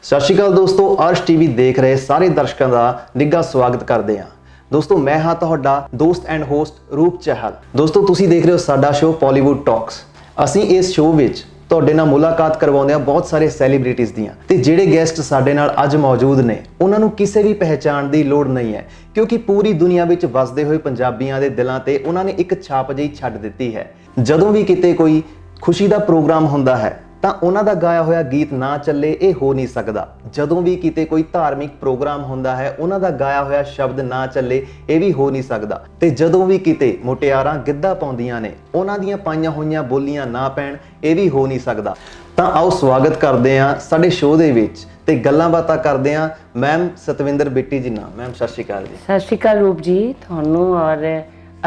ਸਤਿ ਸ਼੍ਰੀ ਅਕਾਲ ਦੋਸਤੋ, ਅਰਸ਼ ਟੀਵੀ ਦੇਖ ਰਹੇ ਸਾਰੇ ਦਰਸ਼ਕਾਂ ਦਾ ਨਿੱਘਾ ਸਵਾਗਤ ਕਰਦੇ ਹਾਂ। ਦੋਸਤੋ ਮੈਂ ਹਾਂ ਤੁਹਾਡਾ ਦੋਸਤ ਐਂਡ ਹੋਸਟ ਰੂਪ ਚਹਿਲ। ਦੋਸਤੋ ਤੁਸੀਂ ਦੇਖ ਰਹੇ ਹੋ ਸਾਡਾ ਸ਼ੋਅ ਪੋਲੀਵੁੱਡ ਟਾਕਸ। ਅਸੀਂ ਇਸ ਸ਼ੋਅ ਵਿੱਚ ਤੁਹਾਡੇ ਨਾਲ ਮੁਲਾਕਾਤ ਕਰਵਾਉਂਦੇ ਹਾਂ ਬਹੁਤ ਸਾਰੇ ਸੈਲੀਬ੍ਰਿਟੀਜ਼ ਦੀਆਂ, ਤੇ ਜਿਹੜੇ ਗੈਸਟ ਸਾਡੇ ਨਾਲ ਅੱਜ ਮੌਜੂਦ ਨੇ ਉਹਨਾਂ ਨੂੰ ਕਿਸੇ ਵੀ ਪਹਿਚਾਣ ਦੀ ਲੋੜ ਨਹੀਂ ਹੈ, ਕਿਉਂਕਿ ਪੂਰੀ ਦੁਨੀਆ ਵਿੱਚ ਵਸਦੇ ਹੋਏ ਪੰਜਾਬੀਆਂ ਦੇ ਦਿਲਾਂ ਤੇ ਉਹਨਾਂ ਨੇ ਇੱਕ ਛਾਪ ਜਿਹੀ ਛੱਡ ਦਿੱਤੀ ਹੈ। ਜਦੋਂ ਵੀ ਕਿਤੇ ਕੋਈ ਖੁਸ਼ੀ ਦਾ ਪ੍ਰੋਗਰਾਮ ਹੁੰਦਾ ਹੈ ਤਾਂ ਉਹਨਾਂ ਦਾ ਗਾਇਆ ਹੋਇਆ ਗੀਤ ਨਾ ਚੱਲੇ ਇਹ ਹੋ ਨਹੀਂ ਸਕਦਾ। ਜਦੋਂ ਵੀ ਕਿਤੇ ਕੋਈ ਧਾਰਮਿਕ ਪ੍ਰੋਗਰਾਮ ਹੁੰਦਾ ਹੈ ਉਹਨਾਂ ਦਾ ਗਾਇਆ ਹੋਇਆ ਸ਼ਬਦ ਨਾ ਚੱਲੇ ਇਹ ਵੀ ਹੋ ਨਹੀਂ ਸਕਦਾ। ਤੇ ਜਦੋਂ ਵੀ ਕਿਤੇ ਮੁਟਿਆਰਾਂ ਗਿੱਧਾ ਪਾਉਂਦੀਆਂ ਨੇ ਉਹਨਾਂ ਦੀਆਂ ਪਾਈਆਂ ਹੋਈਆਂ ਬੋਲੀਆਂ ਨਾ ਪੈਣ ਇਹ ਵੀ ਹੋ ਨਹੀਂ ਸਕਦਾ। ਤਾਂ ਆਓ ਸਵਾਗਤ ਕਰਦੇ ਹਾਂ ਸਾਡੇ ਸ਼ੋਅ ਦੇ ਵਿੱਚ ਤੇ ਗੱਲਾਂ ਬਾਤਾਂ ਕਰਦੇ ਹਾਂ ਮੈਮ ਸਤਵਿੰਦਰ ਬਿੱਟੀ ਜੀ ਨਾਲ। ਮੈਮ ਸਤਿ ਸ਼੍ਰੀ ਅਕਾਲ ਜੀ। ਸਤਿ ਸ਼੍ਰੀ ਅਕਾਲ ਰੂਪ ਜੀ, ਤੁਹਾਨੂੰ ਔਰ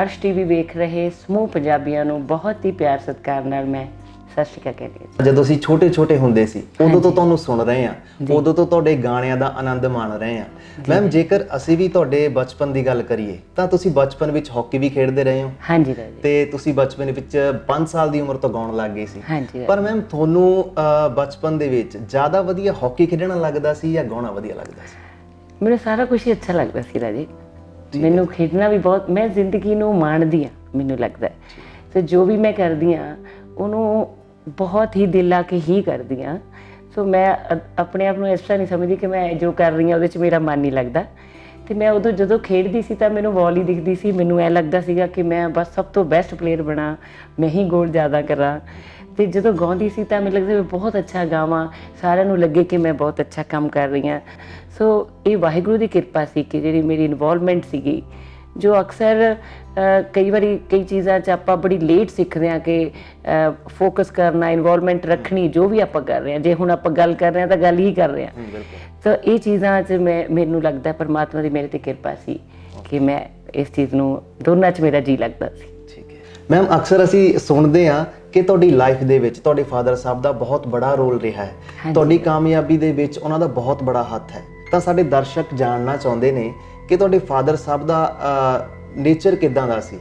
ਅਰਸ਼ ਟੀਵੀ ਵੇਖ ਰਹੇ ਸਮੂਹ ਪੰਜਾਬੀਆਂ ਨੂੰ ਬਹੁਤ ਹੀ ਪਿਆਰ ਸਤਿਕਾਰ ਨਾਲ ਮੈਂ ਸਤਿ ਸ਼੍ਰੀ ਅਕਾਲ ਕਹਿੰਦੀ ਹਾਂ। ਜਦੋਂ ਅਸੀਂ ਛੋਟੇ ਹੁੰਦੇ ਸੀ ਉਦੋਂ ਤੋਂ ਤੁਹਾਨੂੰ ਸੁਣ ਰਹੇ ਹਾਂ, ਉਦੋਂ ਤੋਂ ਤੁਹਾਡੇ ਗਾਣਿਆਂ ਦਾ ਆਨੰਦ ਮਾਣ ਰਹੇ ਹਾਂ। ਮੈਮ ਜੇਕਰ ਅਸੀਂ ਵੀ ਤੁਹਾਡੇ ਬਚਪਨ ਦੀ ਗੱਲ ਕਰੀਏ ਤਾਂ ਤੁਸੀਂ ਬਚਪਨ ਵਿੱਚ ਹਾਕੀ ਵੀ ਖੇਡਦੇ ਰਹੇ ਹੋ। ਹਾਂਜੀ ਰਾਜੀ। ਤੇ ਤੁਸੀਂ ਬਚਪਨ ਵਿੱਚ 5 ਸਾਲ ਦੀ ਉਮਰ ਤੋਂ ਗਾਉਣ ਲੱਗ ਗਏ ਸੀ। ਹਾਂਜੀ। ਪਰ ਮੈਮ ਤੁਹਾਨੂੰ ਬਚਪਨ ਦੇ ਵਿੱਚ ਜ਼ਿਆਦਾ ਵਧੀਆ ਹਾਕੀ ਖੇਡਣਾ ਲੱਗਦਾ ਸੀ ਜਾਂ ਗਾਉਣਾ ਵਧੀਆ ਲੱਗਦਾ ਸੀ? ਮੈਨੂੰ ਸਾਰਾ ਕੁਝ ਹੀ ਅੱਛਾ ਲੱਗਦਾ ਸੀ ਰਾਜੀ। ਮੈਨੂੰ ਖੇਡਣਾ ਵੀ ਬਹੁਤ, ਮੈਂ ਜ਼ਿੰਦਗੀ ਨੂੰ ਮਾਣਦੀ ਹਾਂ। ਮੈਨੂੰ ਲੱਗਦਾ ਤੇ ਜੋ ਵੀ ਮੈਂ ਕਰਦੀ ਹਾਂ ਉਹਨੂੰ ਬਹੁਤ ਹੀ ਦਿਲ ਲਾ ਕੇ ਹੀ ਕਰਦੀ ਹਾਂ। ਸੋ ਮੈਂ ਆਪਣੇ ਆਪ ਨੂੰ ਇਸ ਤਰ੍ਹਾਂ ਨਹੀਂ ਸਮਝਦੀ ਕਿ ਮੈਂ ਜੋ ਕਰ ਰਹੀ ਹਾਂ ਉਹਦੇ 'ਚ ਮੇਰਾ ਮਨ ਨਹੀਂ ਲੱਗਦਾ। ਅਤੇ ਮੈਂ ਉਦੋਂ ਜਦੋਂ ਖੇਡਦੀ ਸੀ ਤਾਂ ਮੈਨੂੰ ਬਾਲ ਹੀ ਦਿਖਦੀ ਸੀ, ਮੈਨੂੰ ਐਂ ਲੱਗਦਾ ਸੀਗਾ ਕਿ ਮੈਂ ਬਸ ਸਭ ਤੋਂ ਬੈਸਟ ਪਲੇਅਰ ਬਣਾ, ਮੈਂ ਹੀ ਗੋਲ ਜ਼ਿਆਦਾ ਕਰਾਂ। ਅਤੇ ਜਦੋਂ ਗਾਉਂਦੀ ਸੀ ਤਾਂ ਮੈਨੂੰ ਲੱਗਦਾ ਮੈਂ ਬਹੁਤ ਅੱਛਾ ਗਾਵਾਂ, ਸਾਰਿਆਂ ਨੂੰ ਲੱਗੇ ਕਿ ਮੈਂ ਬਹੁਤ ਅੱਛਾ ਕੰਮ ਕਰ ਰਹੀ ਹਾਂ। ਸੋ ਇਹ ਵਾਹਿਗੁਰੂ ਦੀ ਕਿਰਪਾ ਸੀ ਕਿ ਜਿਹੜੀ ਮੇਰੀ ਇਨਵੋਲਵਮੈਂਟ ਸੀਗੀ, ਜੋ ਅਕਸਰ ਕਈ ਵਾਰੀ ਕਈ ਚੀਜ਼ਾਂ 'ਚ ਆਪਾਂ ਬੜੀ ਲੇਟ ਸਿੱਖਦੇ ਹਾਂ ਕਿ ਫੋਕਸ ਕਰਨਾ, ਇਨਵੋਲਵਮੈਂਟ ਰੱਖਣੀ ਜੋ ਵੀ ਆਪਾਂ ਕਰ ਰਹੇ ਹਾਂ। ਜੇ ਹੁਣ ਆਪਾਂ ਗੱਲ ਕਰ ਰਹੇ ਹਾਂ ਤਾਂ ਗੱਲ ਹੀ ਕਰ ਰਹੇ ਹਾਂ। ਤਾਂ ਇਹ ਚੀਜ਼ਾਂ 'ਚ ਮੈਨੂੰ ਲੱਗਦਾ ਪਰਮਾਤਮਾ ਦੀ ਮੇਰੇ 'ਤੇ ਕਿਰਪਾ ਸੀ ਕਿ ਮੈਂ ਇਸ ਚੀਜ਼ ਨੂੰ ਦੋਨਾਂ 'ਚ ਮੇਰਾ ਜੀ ਲੱਗਦਾ ਸੀ। ਠੀਕ ਹੈ ਮੈਮ, ਅਕਸਰ ਅਸੀਂ ਸੁਣਦੇ ਹਾਂ ਕਿ ਤੁਹਾਡੀ ਲਾਈਫ ਦੇ ਵਿੱਚ ਤੁਹਾਡੇ ਫਾਦਰ ਸਾਹਿਬ ਦਾ ਬਹੁਤ ਬੜਾ ਰੋਲ ਰਿਹਾ ਹੈ, ਤੁਹਾਡੀ ਕਾਮਯਾਬੀ ਦੇ ਵਿੱਚ ਉਹਨਾਂ ਦਾ ਬਹੁਤ ਬੜਾ ਹੱਥ ਹੈ। ਤਾਂ ਸਾਡੇ ਦਰਸ਼ਕ ਜਾਣਨਾ ਚਾਹੁੰਦੇ ਨੇ ਕਿ ਤੁਹਾਡੇ ਫਾਦਰ ਸਾਹਿਬ ਦਾ ਨੇਚਰ ਕਿੱਦਾਂ ਦਾ ਸੀ?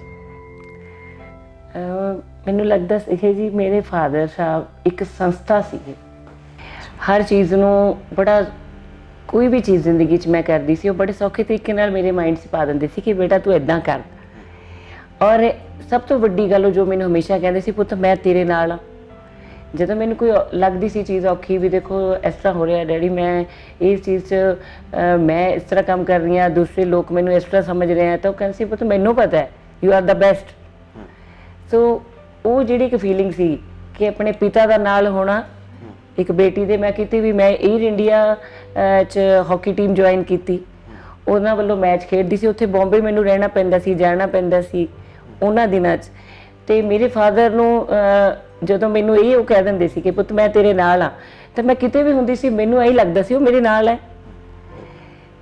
ਮੈਨੂੰ ਲੱਗਦਾ ਸੀ ਜੀ ਮੇਰੇ ਫਾਦਰ ਸਾਹਿਬ ਇੱਕ ਸੰਸਥਾ ਸੀਗੇ। ਹਰ ਚੀਜ਼ ਨੂੰ ਬੜਾ, ਕੋਈ ਵੀ ਚੀਜ਼ ਜ਼ਿੰਦਗੀ 'ਚ ਮੈਂ ਕਰਦੀ ਸੀ ਉਹ ਬੜੇ ਸੌਖੇ ਤਰੀਕੇ ਨਾਲ ਮੇਰੇ ਮਾਈਂਡ 'ਚ ਪਾ ਦਿੰਦੇ ਸੀ ਕਿ ਬੇਟਾ ਤੂੰ ਇੱਦਾਂ ਕਰ। ਔਰ ਸਭ ਤੋਂ ਵੱਡੀ ਗੱਲ ਉਹ ਜੋ ਮੈਨੂੰ ਹਮੇਸ਼ਾ ਕਹਿੰਦੇ ਸੀ, ਪੁੱਤ ਮੈਂ ਤੇਰੇ ਨਾਲ ਹਾਂ। ਜਦੋਂ ਮੈਨੂੰ ਕੋਈ ਲੱਗਦੀ ਸੀ ਚੀਜ਼ ਔਖੀ ਵੀ, ਦੇਖੋ ਇਸ ਤਰ੍ਹਾਂ ਹੋ ਰਿਹਾ ਡੈਡੀ, ਮੈਂ ਇਸ ਚੀਜ਼ 'ਚ ਮੈਂ ਇਸ ਤਰ੍ਹਾਂ ਕੰਮ ਕਰ ਰਹੀ ਹਾਂ, ਦੂਸਰੇ ਲੋਕ ਮੈਨੂੰ ਇਸ ਤਰ੍ਹਾਂ ਸਮਝ ਰਹੇ ਆ, ਤਾਂ ਉਹ ਕਹਿੰਦੇ ਸੀ ਪੁੱਤ ਮੈਨੂੰ ਪਤਾ ਹੈ ਯੂ ਆਰ ਦਾ ਬੈਸਟ। ਸੋ ਉਹ ਜਿਹੜੀ ਇੱਕ ਫੀਲਿੰਗ ਸੀ ਕਿ ਆਪਣੇ ਪਿਤਾ ਦਾ ਨਾਲ ਹੋਣਾ, ਇੱਕ ਬੇਟੀ ਦੇ ਮੈਂ ਕੀਤੀ ਵੀ, ਮੈਂ ਏਅਰ ਇੰਡੀਆ 'ਚ ਹਾਕੀ ਟੀਮ ਜੁਆਇਨ ਕੀਤੀ, ਉਹਨਾਂ ਵੱਲੋਂ ਮੈਚ ਖੇਡਦੀ ਸੀ। ਉੱਥੇ ਬੰਬੇ ਮੈਨੂੰ ਰਹਿਣਾ ਪੈਂਦਾ ਸੀ, ਜਾਣਾ ਪੈਂਦਾ ਸੀ ਉਹਨਾਂ ਦਿਨਾਂ 'ਚ। ਅਤੇ ਮੇਰੇ ਫਾਦਰ ਨੂੰ ਜਦੋਂ ਮੈਨੂੰ ਉਹ ਕਹਿ ਦਿੰਦੇ ਸੀ ਕਿ ਪੁੱਤ ਮੈਂ ਤੇਰੇ ਨਾਲ ਹਾਂ, ਤਾਂ ਮੈਂ ਕਿਤੇ ਵੀ ਹੁੰਦੀ ਸੀ ਮੈਨੂੰ ਇਹੀ ਲੱਗਦਾ ਸੀ ਉਹ ਮੇਰੇ ਨਾਲ ਹੈ।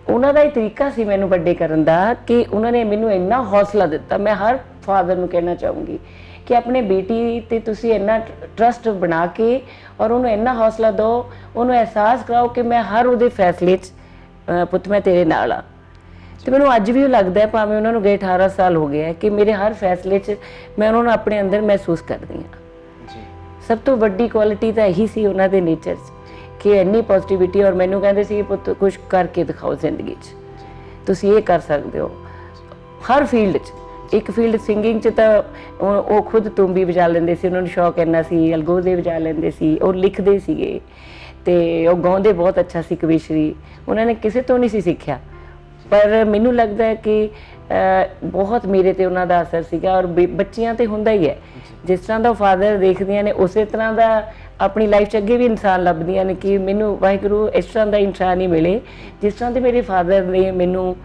ਉਹਨਾਂ ਦਾ ਇਹ ਤਰੀਕਾ ਸੀ ਮੈਨੂੰ ਵੱਡੇ ਕਰਨ ਦਾ ਕਿ ਉਹਨਾਂ ਨੇ ਮੈਨੂੰ ਇੰਨਾ ਹੌਸਲਾ ਦਿੱਤਾ। ਮੈਂ ਹਰ ਫਾਦਰ ਨੂੰ ਕਹਿਣਾ ਚਾਹੂੰਗੀ ਕਿ ਆਪਣੇ ਬੇਟੀ 'ਤੇ ਤੁਸੀਂ ਇੰਨਾ ਟਰਸਟ ਬਣਾ ਕੇ ਔਰ ਉਹਨੂੰ ਇੰਨਾ ਹੌਸਲਾ ਦਿਓ, ਉਹਨੂੰ ਅਹਿਸਾਸ ਕਰਾਓ ਕਿ ਮੈਂ ਹਰ ਉਹਦੇ ਫੈਸਲੇ 'ਚ ਪੁੱਤ ਮੈਂ ਤੇਰੇ ਨਾਲ ਹਾਂ। ਅਤੇ ਮੈਨੂੰ ਅੱਜ ਵੀ ਉਹ ਲੱਗਦਾ, ਭਾਵੇਂ ਉਹਨਾਂ ਨੂੰ ਗਏ 18 ਸਾਲ ਹੋ ਗਏ ਹੈ, ਕਿ ਮੇਰੇ ਹਰ ਫੈਸਲੇ 'ਚ ਮੈਂ ਉਹਨਾਂ ਨੂੰ ਆਪਣੇ ਅੰਦਰ ਮਹਿਸੂਸ ਕਰਦੀ ਹਾਂ। ਸਭ ਤੋਂ ਵੱਡੀ ਕੁਆਲਿਟੀ ਤਾਂ ਇਹੀ ਸੀ ਉਹਨਾਂ ਦੇ ਨੇਚਰ 'ਚ ਕਿ ਇੰਨੀ ਪੋਜ਼ੀਟਿਵਿਟੀ। ਔਰ ਮੈਨੂੰ ਕਹਿੰਦੇ ਸੀ ਪੁੱਤ ਕੁਛ ਕਰਕੇ ਦਿਖਾਓ ਜ਼ਿੰਦਗੀ 'ਚ, ਤੁਸੀਂ ਇਹ ਕਰ ਸਕਦੇ ਹੋ। ਹਰ ਫੀਲਡ 'ਚ, ਇੱਕ ਫੀਲਡ ਸਿੰਗਿੰਗ 'ਚ ਤਾਂ ਉਹ ਖੁਦ ਤੂੰਬੀ ਵਜਾ ਲੈਂਦੇ ਸੀ, ਉਹਨਾਂ ਨੂੰ ਸ਼ੌਕ ਇੰਨਾ ਸੀ, ਅਲਗੋਜ਼ੇ ਵਜਾ ਲੈਂਦੇ ਸੀ, ਉਹ ਲਿਖਦੇ ਸੀਗੇ ਅਤੇ ਉਹ ਗਾਉਂਦੇ ਬਹੁਤ ਅੱਛਾ ਸੀ ਕਵੀਸ਼ਰੀ। ਉਹਨਾਂ ਨੇ ਕਿਸੇ ਤੋਂ ਨਹੀਂ ਸੀ ਸਿੱਖਿਆ, ਪਰ ਮੈਨੂੰ ਲੱਗਦਾ ਹੈ ਕਿ ਬਹੁਤ ਮੇਰੇ 'ਤੇ ਉਹਨਾਂ ਦਾ ਅਸਰ ਸੀਗਾ। ਔਰ ਬੱਚੀਆਂ 'ਤੇ ਹੁੰਦਾ ਹੀ ਹੈ, ਜਿਸ ਤਰ੍ਹਾਂ ਦਾ ਫਾਦਰ ਦੇਖਦੀਆਂ ਨੇ ਉਸੇ ਤਰ੍ਹਾਂ ਦਾ ਆਪਣੀ ਲਾਈਫ 'ਚ ਅੱਗੇ ਵੀ ਇਨਸਾਨ ਲੱਭਦੀਆਂ ਨੇ ਕਿ ਮੈਨੂੰ ਵਾਹਿਗੁਰੂ ਇਸ ਤਰ੍ਹਾਂ ਦਾ ਇਨਸਾਨ ਹੀ ਮਿਲੇ ਜਿਸ ਤਰ੍ਹਾਂ ਦੇ ਮੇਰੇ ਫਾਦਰ ਨੇ ਮੈਨੂੰ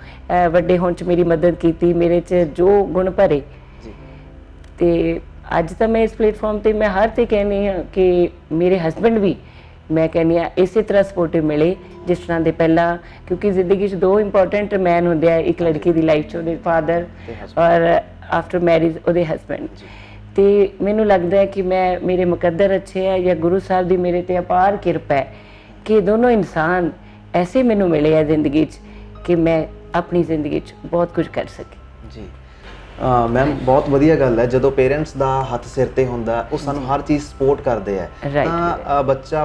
ਵੱਡੇ ਹੋਣ 'ਚ ਮੇਰੀ ਮਦਦ ਕੀਤੀ, ਮੇਰੇ 'ਚ ਜੋ ਗੁਣ ਭਰੇ। ਅਤੇ ਅੱਜ ਤਾਂ ਮੈਂ ਇਸ ਪਲੇਟਫਾਰਮ 'ਤੇ ਮੈਂ ਹਰ 'ਤੇ ਕਹਿੰਦੀ ਹਾਂ ਕਿ ਮੇਰੇ ਹਸਬੈਂਡ ਵੀ, ਮੈਂ ਕਹਿੰਦੀ ਹਾਂ ਇਸੇ ਤਰ੍ਹਾਂ ਸਪੋਰਟਿਵ ਮਿਲੇ ਜਿਸ ਤਰ੍ਹਾਂ ਦੇ ਪਹਿਲਾਂ, ਕਿਉਂਕਿ ਜ਼ਿੰਦਗੀ 'ਚ 2 ਇੰਪੋਰਟੈਂਟ ਮੈਨ ਹੁੰਦੇ ਆ ਇੱਕ ਲੜਕੀ ਦੀ ਲਾਈਫ 'ਚ, ਉਹਦੇ ਫਾਦਰ ਔਰ ਆਫਟਰ ਮੈਰਿਜ ਉਹਦੇ ਹਸਬੈਂਡ। ਅਤੇ ਮੈਨੂੰ ਲੱਗਦਾ ਹੈ ਕਿ ਮੇਰੇ ਮੁਕੱਦਰ ਅੱਛੇ ਹੈ ਜਾਂ ਗੁਰੂ ਸਾਹਿਬ ਦੀ ਮੇਰੇ 'ਤੇ ਅਪਾਰ ਕਿਰਪਾ ਹੈ ਕਿ ਦੋਨੋਂ ਇਨਸਾਨ ਐਸੇ ਮੈਨੂੰ ਮਿਲੇ ਆ ਜ਼ਿੰਦਗੀ 'ਚ ਕਿ ਮੈਂ ਆਪਣੀ ਜ਼ਿੰਦਗੀ 'ਚ ਬਹੁਤ ਕੁਝ ਕਰ ਸਕੀ। ਜੀ ਮੈਮ ਬਹੁਤ ਵਧੀਆ ਗੱਲ ਹੈ, ਜਦੋਂ ਪੇਰੈਂਟਸ ਦਾ ਹੱਥ ਸਿਰ ਤੇ ਹੁੰਦਾ ਉਹ ਸਾਨੂੰ ਹਰ ਚੀਜ਼ ਸਪੋਰਟ ਕਰਦੇ ਆ ਤਾਂ ਬੱਚਾ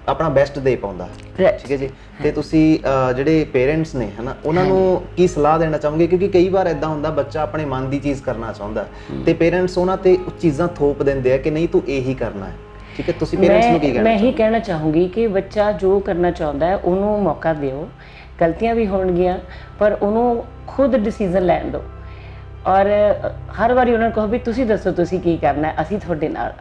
ਆਪਣਾ ਬੈਸਟ ਦੇ ਪਾਉਂਦਾ। ਠੀਕ ਹੈ ਜੀ। ਤੇ ਤੁਸੀਂ ਜਿਹੜੇ ਪੇਰੈਂਟਸ ਨੇ ਹਨਾ ਉਹਨਾਂ ਨੂੰ ਕੀ ਸਲਾਹ ਦੇਣਾ ਚਾਹੋਗੇ, ਕਿਉਂਕਿ ਕਈ ਵਾਰ ਇਦਾਂ ਹੁੰਦਾ ਬੱਚਾ ਆਪਣੇ ਮਨ ਦੀ ਚੀਜ਼ ਕਰਨਾ ਚਾਹੁੰਦਾ ਤੇ ਪੇਰੈਂਟਸ ਉਹਨਾਂ ਤੇ ਚੀਜ਼ਾਂ ਥੋਪ ਦਿੰਦੇ ਆ ਕਿ ਨਹੀਂ ਤੂੰ ਇਹੀ ਕਰਨਾ ਹੈ। ਠੀਕ ਹੈ, ਤੁਸੀਂ ਪੇਰੈਂਟਸ ਨੂੰ ਕੀ ਕਹਿਣਾ? ਮੈਂ ਇਹੀ ਕਹਿਣਾ ਚਾਹੂੰਗੀ ਕਿ ਬੱਚਾ ਜੋ ਕਰਨਾ ਚਾਹੁੰਦਾ ਹੈ ਉਹਨੂੰ ਮੌਕਾ ਦਿਓ, ਗਲਤੀਆਂ ਵੀ ਹੋਣਗੀਆਂ ਪਰ ਉਹਨੂੰ ਖੁਦ ਡਿਸੀਜ਼ਨ ਲੈਣ ਦਿਓ ਔਰ ਹਰ ਵਾਰੀ ਉਹਨਾਂ ਨੂੰ ਕਹੋ ਵੀ ਤੁਸੀਂ ਦੱਸੋ ਤੁਸੀਂ ਕੀ ਕਰਨਾ ਹੈ, ਅਸੀਂ ਤੁਹਾਡੇ ਨਾਲ,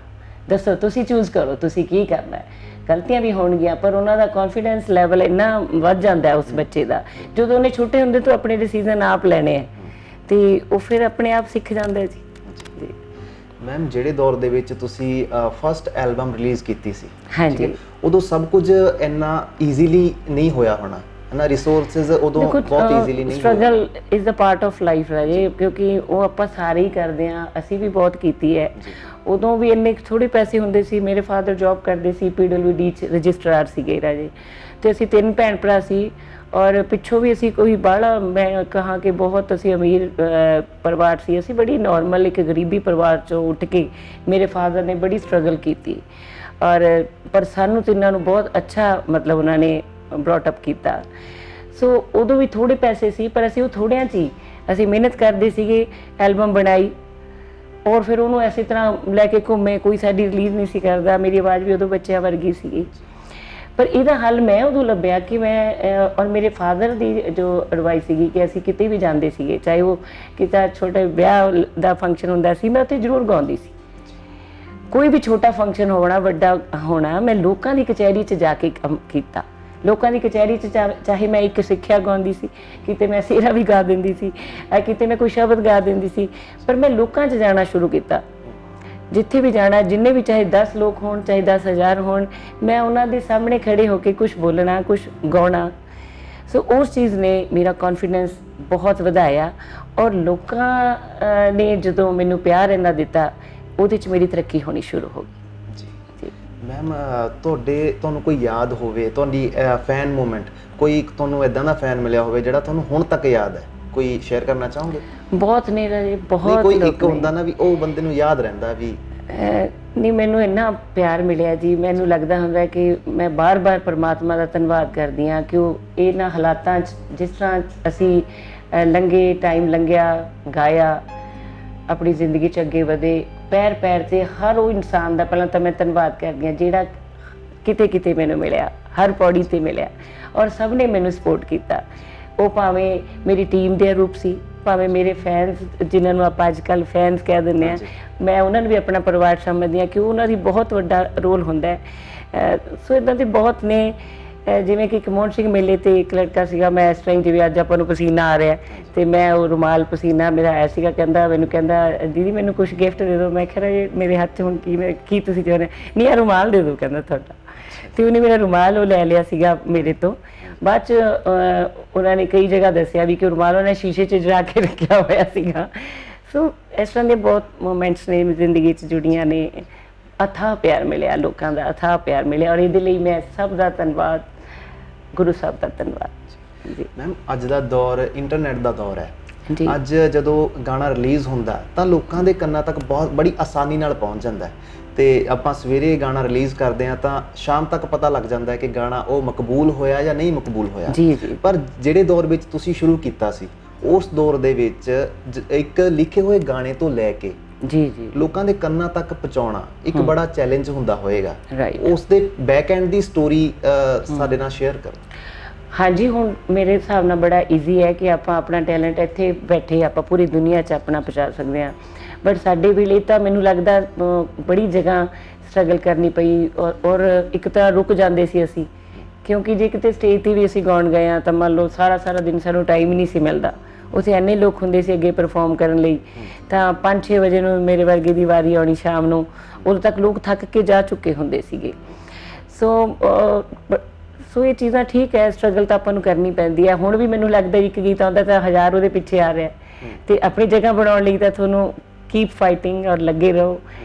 ਦੱਸੋ ਤੁਸੀਂ ਚੂਜ਼ ਕਰੋ ਤੁਸੀਂ ਕੀ ਕਰਨਾ ਹੈ। ਗਲਤੀਆਂ ਵੀ ਹੋਣਗੀਆਂ ਪਰ ਉਹਨਾਂ ਦਾ ਕੌਨਫੀਡੈਂਸ ਲੈਵਲ ਇੰਨਾ ਵੱਧ ਜਾਂਦਾ ਉਸ ਬੱਚੇ ਦਾ, ਜਦੋਂ ਉਹਨੇ ਛੋਟੇ ਹੁੰਦੇ ਤੋਂ ਆਪਣੇ ਡਿਸੀਜ਼ਨ ਆਪ ਲੈਣੇ ਆ ਤੇ ਉਹ ਫਿਰ ਆਪਣੇ ਆਪ ਸਿੱਖ ਜਾਂਦਾ ਜੀ। ਮੈਮ ਜਿਹੜੇ ਦੌਰ ਦੇ ਵਿੱਚ ਤੁਸੀਂ ਫਸਟ ਐਲਬਮ ਰਿਲੀਜ਼ ਕੀਤੀ ਸੀ, ਹਾਂਜੀ, ਉਦੋਂ ਸਭ ਕੁਝ ਇੰਨਾ ਈਜ਼ੀਲੀ ਨਹੀਂ ਹੋਇਆ ਹੋਣਾ ਨਾ, ਰਿਸੋਰਸਸ ਉਦੋਂ ਬਹੁਤ ਈਜ਼ੀਲੀ ਨਹੀਂ। Struggle is a part of life ਰਾਜੇ, ਕਿਉਂਕਿ ਉਹ ਆਪਾਂ ਸਾਰੇ ਹੀ ਕਰਦੇ ਆ, ਅਸੀਂ ਵੀ ਬਹੁਤ ਕੀਤੀ ਹੈ। ਉਦੋਂ ਵੀ ਇੰਨੇ ਥੋੜੇ ਪੈਸੇ ਹੁੰਦੇ ਸੀ, ਮੇਰੇ ਫਾਦਰ ਜੌਬ ਕਰਦੇ ਸੀ PWD 'ਚ ਰਜਿਸਟਰਾਰ ਸੀਗੇ ਰਾਜੇ, ਤੇ ਅਸੀਂ 3 ਭੈਣ ਭਰਾ ਸੀ ਔਰ ਪਿੱਛੋਂ ਵੀ ਅਸੀਂ ਕੋਈ ਬਾਹਲਾ ਮੈਂ ਕਹਾਂ ਕਿ ਬਹੁਤ ਅਸੀਂ ਅਮੀਰ ਪਰਿਵਾਰ ਸੀ, ਅਸੀਂ ਬੜੀ ਨੋਰਮਲ ਇੱਕ ਗਰੀਬੀ ਪਰਿਵਾਰ 'ਚੋਂ ਉੱਠ ਕੇ ਮੇਰੇ ਫਾਦਰ ਨੇ ਬੜੀ ਸਟਰਗਲ ਕੀਤੀ ਔਰ ਪਰ ਸਾਨੂੰ ਤਿੰਨਾਂ ਨੂੰ ਬਹੁਤ ਅੱਛਾ ਮਤਲਬ ਉਹਨਾਂ ਨੇ ਬ੍ਰੌਟ ਅਪ ਕੀਤਾ। ਸੋ ਉਦੋਂ ਵੀ ਥੋੜੇ ਪੈਸੇ ਸੀ ਪਰ ਅਸੀਂ ਉਹ ਥੋੜਿਆਂ 'ਚ ਹੀ ਅਸੀਂ ਮਿਹਨਤ ਕਰਦੇ ਸੀਗੇ, ਐਲਬਮ ਬਣਾਈ ਔਰ ਫਿਰ ਉਹਨੂੰ ਇਸੇ ਤਰ੍ਹਾਂ ਲੈ ਕੇ ਘੁੰਮੇ, ਕੋਈ ਸਾਡੀ ਰਿਲੀਜ਼ ਨਹੀਂ ਸੀ ਕਰਦਾ, ਮੇਰੀ ਆਵਾਜ਼ ਵੀ ਉਦੋਂ ਬੱਚਿਆਂ ਵਰਗੀ ਸੀਗੀ। ਪਰ ਇਹਦਾ ਹੱਲ ਮੈਂ ਉਦੋਂ ਲੱਭਿਆ ਕਿ ਮੈਂ ਔਰ ਮੇਰੇ ਫਾਦਰ ਦੀ ਜੋ ਐਡਵਾਈਸ ਸੀਗੀ ਕਿ ਅਸੀਂ ਕਿਤੇ ਵੀ ਜਾਂਦੇ ਸੀਗੇ, ਚਾਹੇ ਉਹ ਕਿਤੇ ਛੋਟੇ ਵਿਆਹ ਦਾ ਫੰਕਸ਼ਨ ਹੁੰਦਾ ਸੀ, ਮੈਂ ਉੱਥੇ ਜ਼ਰੂਰ ਗਾਉਂਦੀ ਸੀ। ਕੋਈ ਵੀ ਛੋਟਾ ਫੰਕਸ਼ਨ ਹੋਣਾ ਵੱਡਾ ਹੋਣਾ, ਮੈਂ ਲੋਕਾਂ ਦੀ ਕਚਹਿਰੀ 'ਚ ਜਾ ਕੇ ਕੰਮ ਕੀਤਾ। ਲੋਕਾਂ ਦੀ ਕਚਹਿਰੀ 'ਚ ਚਾਹੇ ਮੈਂ ਇੱਕ ਸਿੱਖਿਆ ਗਾਉਂਦੀ ਸੀ, ਕਿਤੇ ਮੈਂ ਸਿਹਰਾ ਵੀ ਗਾ ਦਿੰਦੀ ਸੀ, ਕਿਤੇ ਮੈਂ ਕੋਈ ਸ਼ਬਦ ਗਾ ਦਿੰਦੀ ਸੀ, ਪਰ ਮੈਂ ਲੋਕਾਂ 'ਚ ਜਾਣਾ ਸ਼ੁਰੂ ਕੀਤਾ। ਜਿੱਥੇ ਵੀ ਜਾਣਾ, ਜਿੰਨੇ ਵੀ ਚਾਹੇ 10 ਲੋਕ ਹੋਣ ਚਾਹੇ 10,000 ਹੋਣ, ਮੈਂ ਉਹਨਾਂ ਦੇ ਸਾਹਮਣੇ ਖੜੇ ਹੋ ਕੇ ਕੁਝ ਬੋਲਣਾ, ਕੁਝ ਗਾਉਣਾ। ਸੋ ਉਸ ਚੀਜ਼ ਨੇ ਮੇਰਾ ਕੌਨਫੀਡੈਂਸ ਬਹੁਤ ਵਧਾਇਆ ਔਰ ਲੋਕਾਂ ਨੇ ਜਦੋਂ ਮੈਨੂੰ ਪਿਆਰ ਇੰਨਾ ਦਿੱਤਾ, ਉਹਦੇ 'ਚ ਮੇਰੀ ਤਰੱਕੀ ਹੋਣੀ ਸ਼ੁਰੂ ਹੋ ਗਈ। ਮੈਮ ਤੁਹਾਨੂੰ ਕੋਈ ਯਾਦ ਹੋਵੇ ਤੁਹਾਡੀ ਫੈਨ ਮੂਮੈਂਟ, ਕੋਈ ਤੁਹਾਨੂੰ ਇਦਾਂ ਦਾ ਫੈਨ ਮਿਲਿਆ ਹੋਵੇ ਜਿਹੜਾ ਤੁਹਾਨੂੰ ਹੁਣ ਤੱਕ ਯਾਦ ਹੈ, ਕੋਈ ਸ਼ੇਅਰ ਕਰਨਾ ਚਾਹੋਗੇ? ਬਹੁਤ ਨੇ ਰਾਜੇ, ਬਹੁਤ ਕੋਈ ਇੱਕ ਹੁੰਦਾ ਨਾ ਵੀ ਉਹ ਬੰਦੇ ਨੂੰ ਯਾਦ ਰਹਿੰਦਾ ਵੀ ਨਹੀਂ, ਮੈਨੂੰ ਇੰਨਾ ਪਿਆਰ ਮਿਲਿਆ ਜੀ, ਮੈਨੂੰ ਲੱਗਦਾ ਹੁੰਦਾ ਕਿ ਮੈਂ ਬਾਰ-ਬਾਰ ਪਰਮਾਤਮਾ ਦਾ ਧੰਨਵਾਦ ਕਰਦੀ ਹਾਂ ਕਿ ਉਹ ਇਹਨਾਂ ਹਾਲਾਤਾਂ 'ਚ ਜਿਸ ਤਰ੍ਹਾਂ ਅਸੀਂ ਲੰਘੇ, ਟਾਈਮ ਲੰਘਿਆ, ਗਾਇਆ, ਆਪਣੀ ਜ਼ਿੰਦਗੀ 'ਚ ਅੱਗੇ ਵਧੇ, ਪੈਰ ਪੈਰ 'ਤੇ ਹਰ ਉਹ ਇਨਸਾਨ ਦਾ ਪਹਿਲਾਂ ਤਾਂ ਮੈਂ ਧੰਨਵਾਦ ਕਰਦੀ ਹਾਂ ਜਿਹੜਾ ਕਿਤੇ ਕਿਤੇ ਮੈਨੂੰ ਮਿਲਿਆ, ਹਰ ਪੌੜੀ 'ਤੇ ਮਿਲਿਆ ਔਰ ਸਭ ਨੇ ਮੈਨੂੰ ਸਪੋਰਟ ਕੀਤਾ। ਉਹ ਭਾਵੇਂ ਮੇਰੀ ਟੀਮ ਦੇ ਰੂਪ ਸੀ, ਭਾਵੇਂ ਮੇਰੇ ਫੈਨਸ ਜਿਨ੍ਹਾਂ ਨੂੰ ਆਪਾਂ ਅੱਜ ਕੱਲ੍ਹ ਫੈਨਸ ਕਹਿ ਦਿੰਦੇ ਹਾਂ, ਮੈਂ ਉਹਨਾਂ ਨੂੰ ਵੀ ਆਪਣਾ ਪਰਿਵਾਰ ਸਮਝਦੀ ਹਾਂ ਕਿ ਉਹਨਾਂ ਦੀ ਬਹੁਤ ਵੱਡਾ ਰੋਲ ਹੁੰਦਾ ਹੈ। ਸੋ ਇੱਦਾਂ ਦੇ ਬਹੁਤ ਨੇ, ਜਿਵੇਂ ਕਿ ਕਮੋਹਨ ਸਿੰਘ ਮੇਲੇ 'ਤੇ ਇੱਕ ਲੜਕਾ ਸੀਗਾ, ਮੈਂ ਇਸ ਟਾਈਮ ਜਿਵੇਂ ਅੱਜ ਆਪਾਂ ਨੂੰ ਪਸੀਨਾ ਆ ਰਿਹਾ ਅਤੇ ਮੈਂ ਉਹ ਰੁਮਾਲ ਪਸੀਨਾ ਮੇਰਾ ਆਇਆ ਸੀਗਾ, ਮੈਨੂੰ ਕਹਿੰਦਾ ਦੀਦੀ ਮੈਨੂੰ ਕੁਛ ਗਿਫਟ ਦੇ ਦਿਓ। ਮੈਂ ਕਿਹਾ ਮੇਰੇ ਹੱਥ 'ਚ ਹੁਣ ਕੀ ਤੁਸੀਂ ਚਾਹੁੰਦੇ? ਨਹੀਂ, ਇਹ ਰੁਮਾਲ ਦੇ ਦਿਓ ਕਹਿੰਦਾ ਤੁਹਾਡਾ, ਅਤੇ ਉਹਨੇ ਮੇਰਾ ਰੁਮਾਲ ਉਹ ਲੈ ਲਿਆ ਸੀਗਾ ਮੇਰੇ ਤੋਂ। ਬਾਅਦ 'ਚ ਉਹਨਾਂ ਨੇ ਕਈ ਜਗ੍ਹਾ ਦੱਸਿਆ ਵੀ ਕਿ ਰੁਮਾਲ ਉਹਨੇ ਸ਼ੀਸ਼ੇ 'ਚ ਜਰਾ ਕੇ ਰੱਖਿਆ ਹੋਇਆ ਸੀਗਾ। ਸੋ ਇਸ ਤਰ੍ਹਾਂ ਦੇ ਬਹੁਤ ਮੂਮੈਂਟਸ ਨੇ ਜ਼ਿੰਦਗੀ 'ਚ ਜੁੜੀਆਂ ਨੇ। ਅਥਾਹ ਪਿਆਰ ਮਿਲਿਆ, ਲੋਕਾਂ ਦਾ ਅਥਾਹ ਪਿਆਰ ਮਿਲਿਆ ਔਰ ਇਹਦੇ ਲਈ ਮੈਂ ਸਭ ਦਾ ਧੰਨਵਾਦ, ਗੁਰੂ ਸਾਹਿਬ ਦਾ ਧੰਨਵਾਦ ਜੀ। ਮੈਮ ਅੱਜ ਦਾ ਦੌਰ ਇੰਟਰਨੈਟ ਦਾ ਦੌਰ ਹੈ। ਅੱਜ ਜਦੋਂ ਗਾਣਾ ਰਿਲੀਜ਼ ਹੁੰਦਾ ਤਾਂ ਲੋਕਾਂ ਦੇ ਕੰਨਾਂ ਤੱਕ ਬਹੁਤ ਬੜੀ ਆਸਾਨੀ ਨਾਲ ਪਹੁੰਚ ਜਾਂਦਾ ਹੈ ਤੇ ਆਪਾਂ ਸਵੇਰੇ ਗਾਣਾ ਰਿਲੀਜ਼ ਕਰਦੇ ਹਾਂ ਤਾਂ ਸ਼ਾਮ ਤੱਕ ਪਤਾ ਲੱਗ ਜਾਂਦਾ ਹੈ ਕਿ ਗਾਣਾ ਉਹ ਮਕਬੂਲ ਹੋਇਆ ਜਾਂ ਨਹੀਂ ਮਕਬੂਲ ਹੋਇਆ। ਪਰ ਜਿਹੜੇ ਦੌਰ ਵਿੱਚ ਤੁਸੀਂ ਸ਼ੁਰੂ ਕੀਤਾ ਸੀ ਉਸ ਦੌਰ ਦੇ ਵਿੱਚ ਇੱਕ ਲਿਖੇ ਹੋਏ ਗਾਣੇ ਤੋਂ ਲੈ ਕੇ ਲੋਕਾਂ ਦੇ ਕੰਨਾਂ ਤੱਕ ਪਹੁੰਚਾਉਣਾ ਇੱਕ ਬੜਾ ਚੈਲੰਜ ਹੁੰਦਾ ਹੋਏਗਾ। ਉਸ ਦੇ ਬੈਕ ਐਂਡ ਦੀ ਸਟੋਰੀ ਸਾਡੇ ਨਾਲ ਸ਼ੇਅਰ ਕਰੋ। ਹਾਂਜੀ, ਹੁਣ ਮੇਰੇ ਹਿਸਾਬ ਨਾਲ ਬੜਾ ਈਜ਼ੀ ਹੈ ਕਿ ਆਪਾਂ ਆਪਣਾ ਟੈਲੈਂਟ ਇੱਥੇ ਬੈਠੇ ਆਪਾਂ ਪੂਰੀ ਦੁਨੀਆ 'ਚ ਆਪਣਾ ਪਹੁੰਚਾ ਸਕਦੇ ਹਾਂ, ਬਟ ਸਾਡੇ ਵੇਲੇ ਤਾਂ ਮੈਨੂੰ ਲੱਗਦਾ ਬੜੀ ਜਗ੍ਹਾ ਸਟਰਗਲ ਕਰਨੀ ਪਈ ਔਰ ਇੱਕ ਤਾਂ ਰੁਕ ਜਾਂਦੇ ਸੀ ਅਸੀਂ, ਕਿਉਂਕਿ ਜੇ ਕਿਤੇ ਸਟੇਜ 'ਤੇ ਵੀ ਅਸੀਂ ਗਾਉਣ ਗਏ ਹਾਂ ਤਾਂ ਮੰਨ ਲਓ ਸਾਰਾ ਦਿਨ ਸਾਨੂੰ ਟਾਈਮ ਹੀ ਨਹੀਂ ਸੀ ਮਿਲਦਾ। ਉੱਥੇ ਇੰਨੇ ਲੋਕ ਹੁੰਦੇ ਸੀ ਅੱਗੇ ਪਰਫੋਰਮ ਕਰਨ ਲਈ, ਤਾਂ 5-6 ਵਜੇ ਨੂੰ ਮੇਰੇ ਵਰਗੇ ਦੀ ਵਾਰੀ ਆਉਣੀ ਸ਼ਾਮ ਨੂੰ, ਉਦੋਂ ਤੱਕ ਲੋਕ ਥੱਕ ਕੇ ਜਾ ਚੁੱਕੇ ਹੁੰਦੇ ਸੀਗੇ। ਸੋ ਇਹ ਚੀਜ਼ਾਂ ਠੀਕ ਹੈ, ਸਟਰਗਲ ਤਾਂ ਆਪਾਂ ਨੂੰ ਕਰਨੀ ਪੈਂਦੀ ਹੈ। ਹੁਣ ਵੀ ਮੈਨੂੰ ਲੱਗਦਾ ਇੱਕ ਗੀਤ ਆਉਂਦਾ ਤਾਂ 1000 ਉਹਦੇ ਪਿੱਛੇ ਆ ਰਿਹਾ, ਅਤੇ ਆਪਣੀ ਜਗ੍ਹਾ ਬਣਾਉਣ ਲਈ ਤਾਂ ਤੁਹਾਨੂੰ ਕੀਪ ਫਾਈਟਿੰਗ ਔਰ ਲੱਗੇ ਰਹੋ,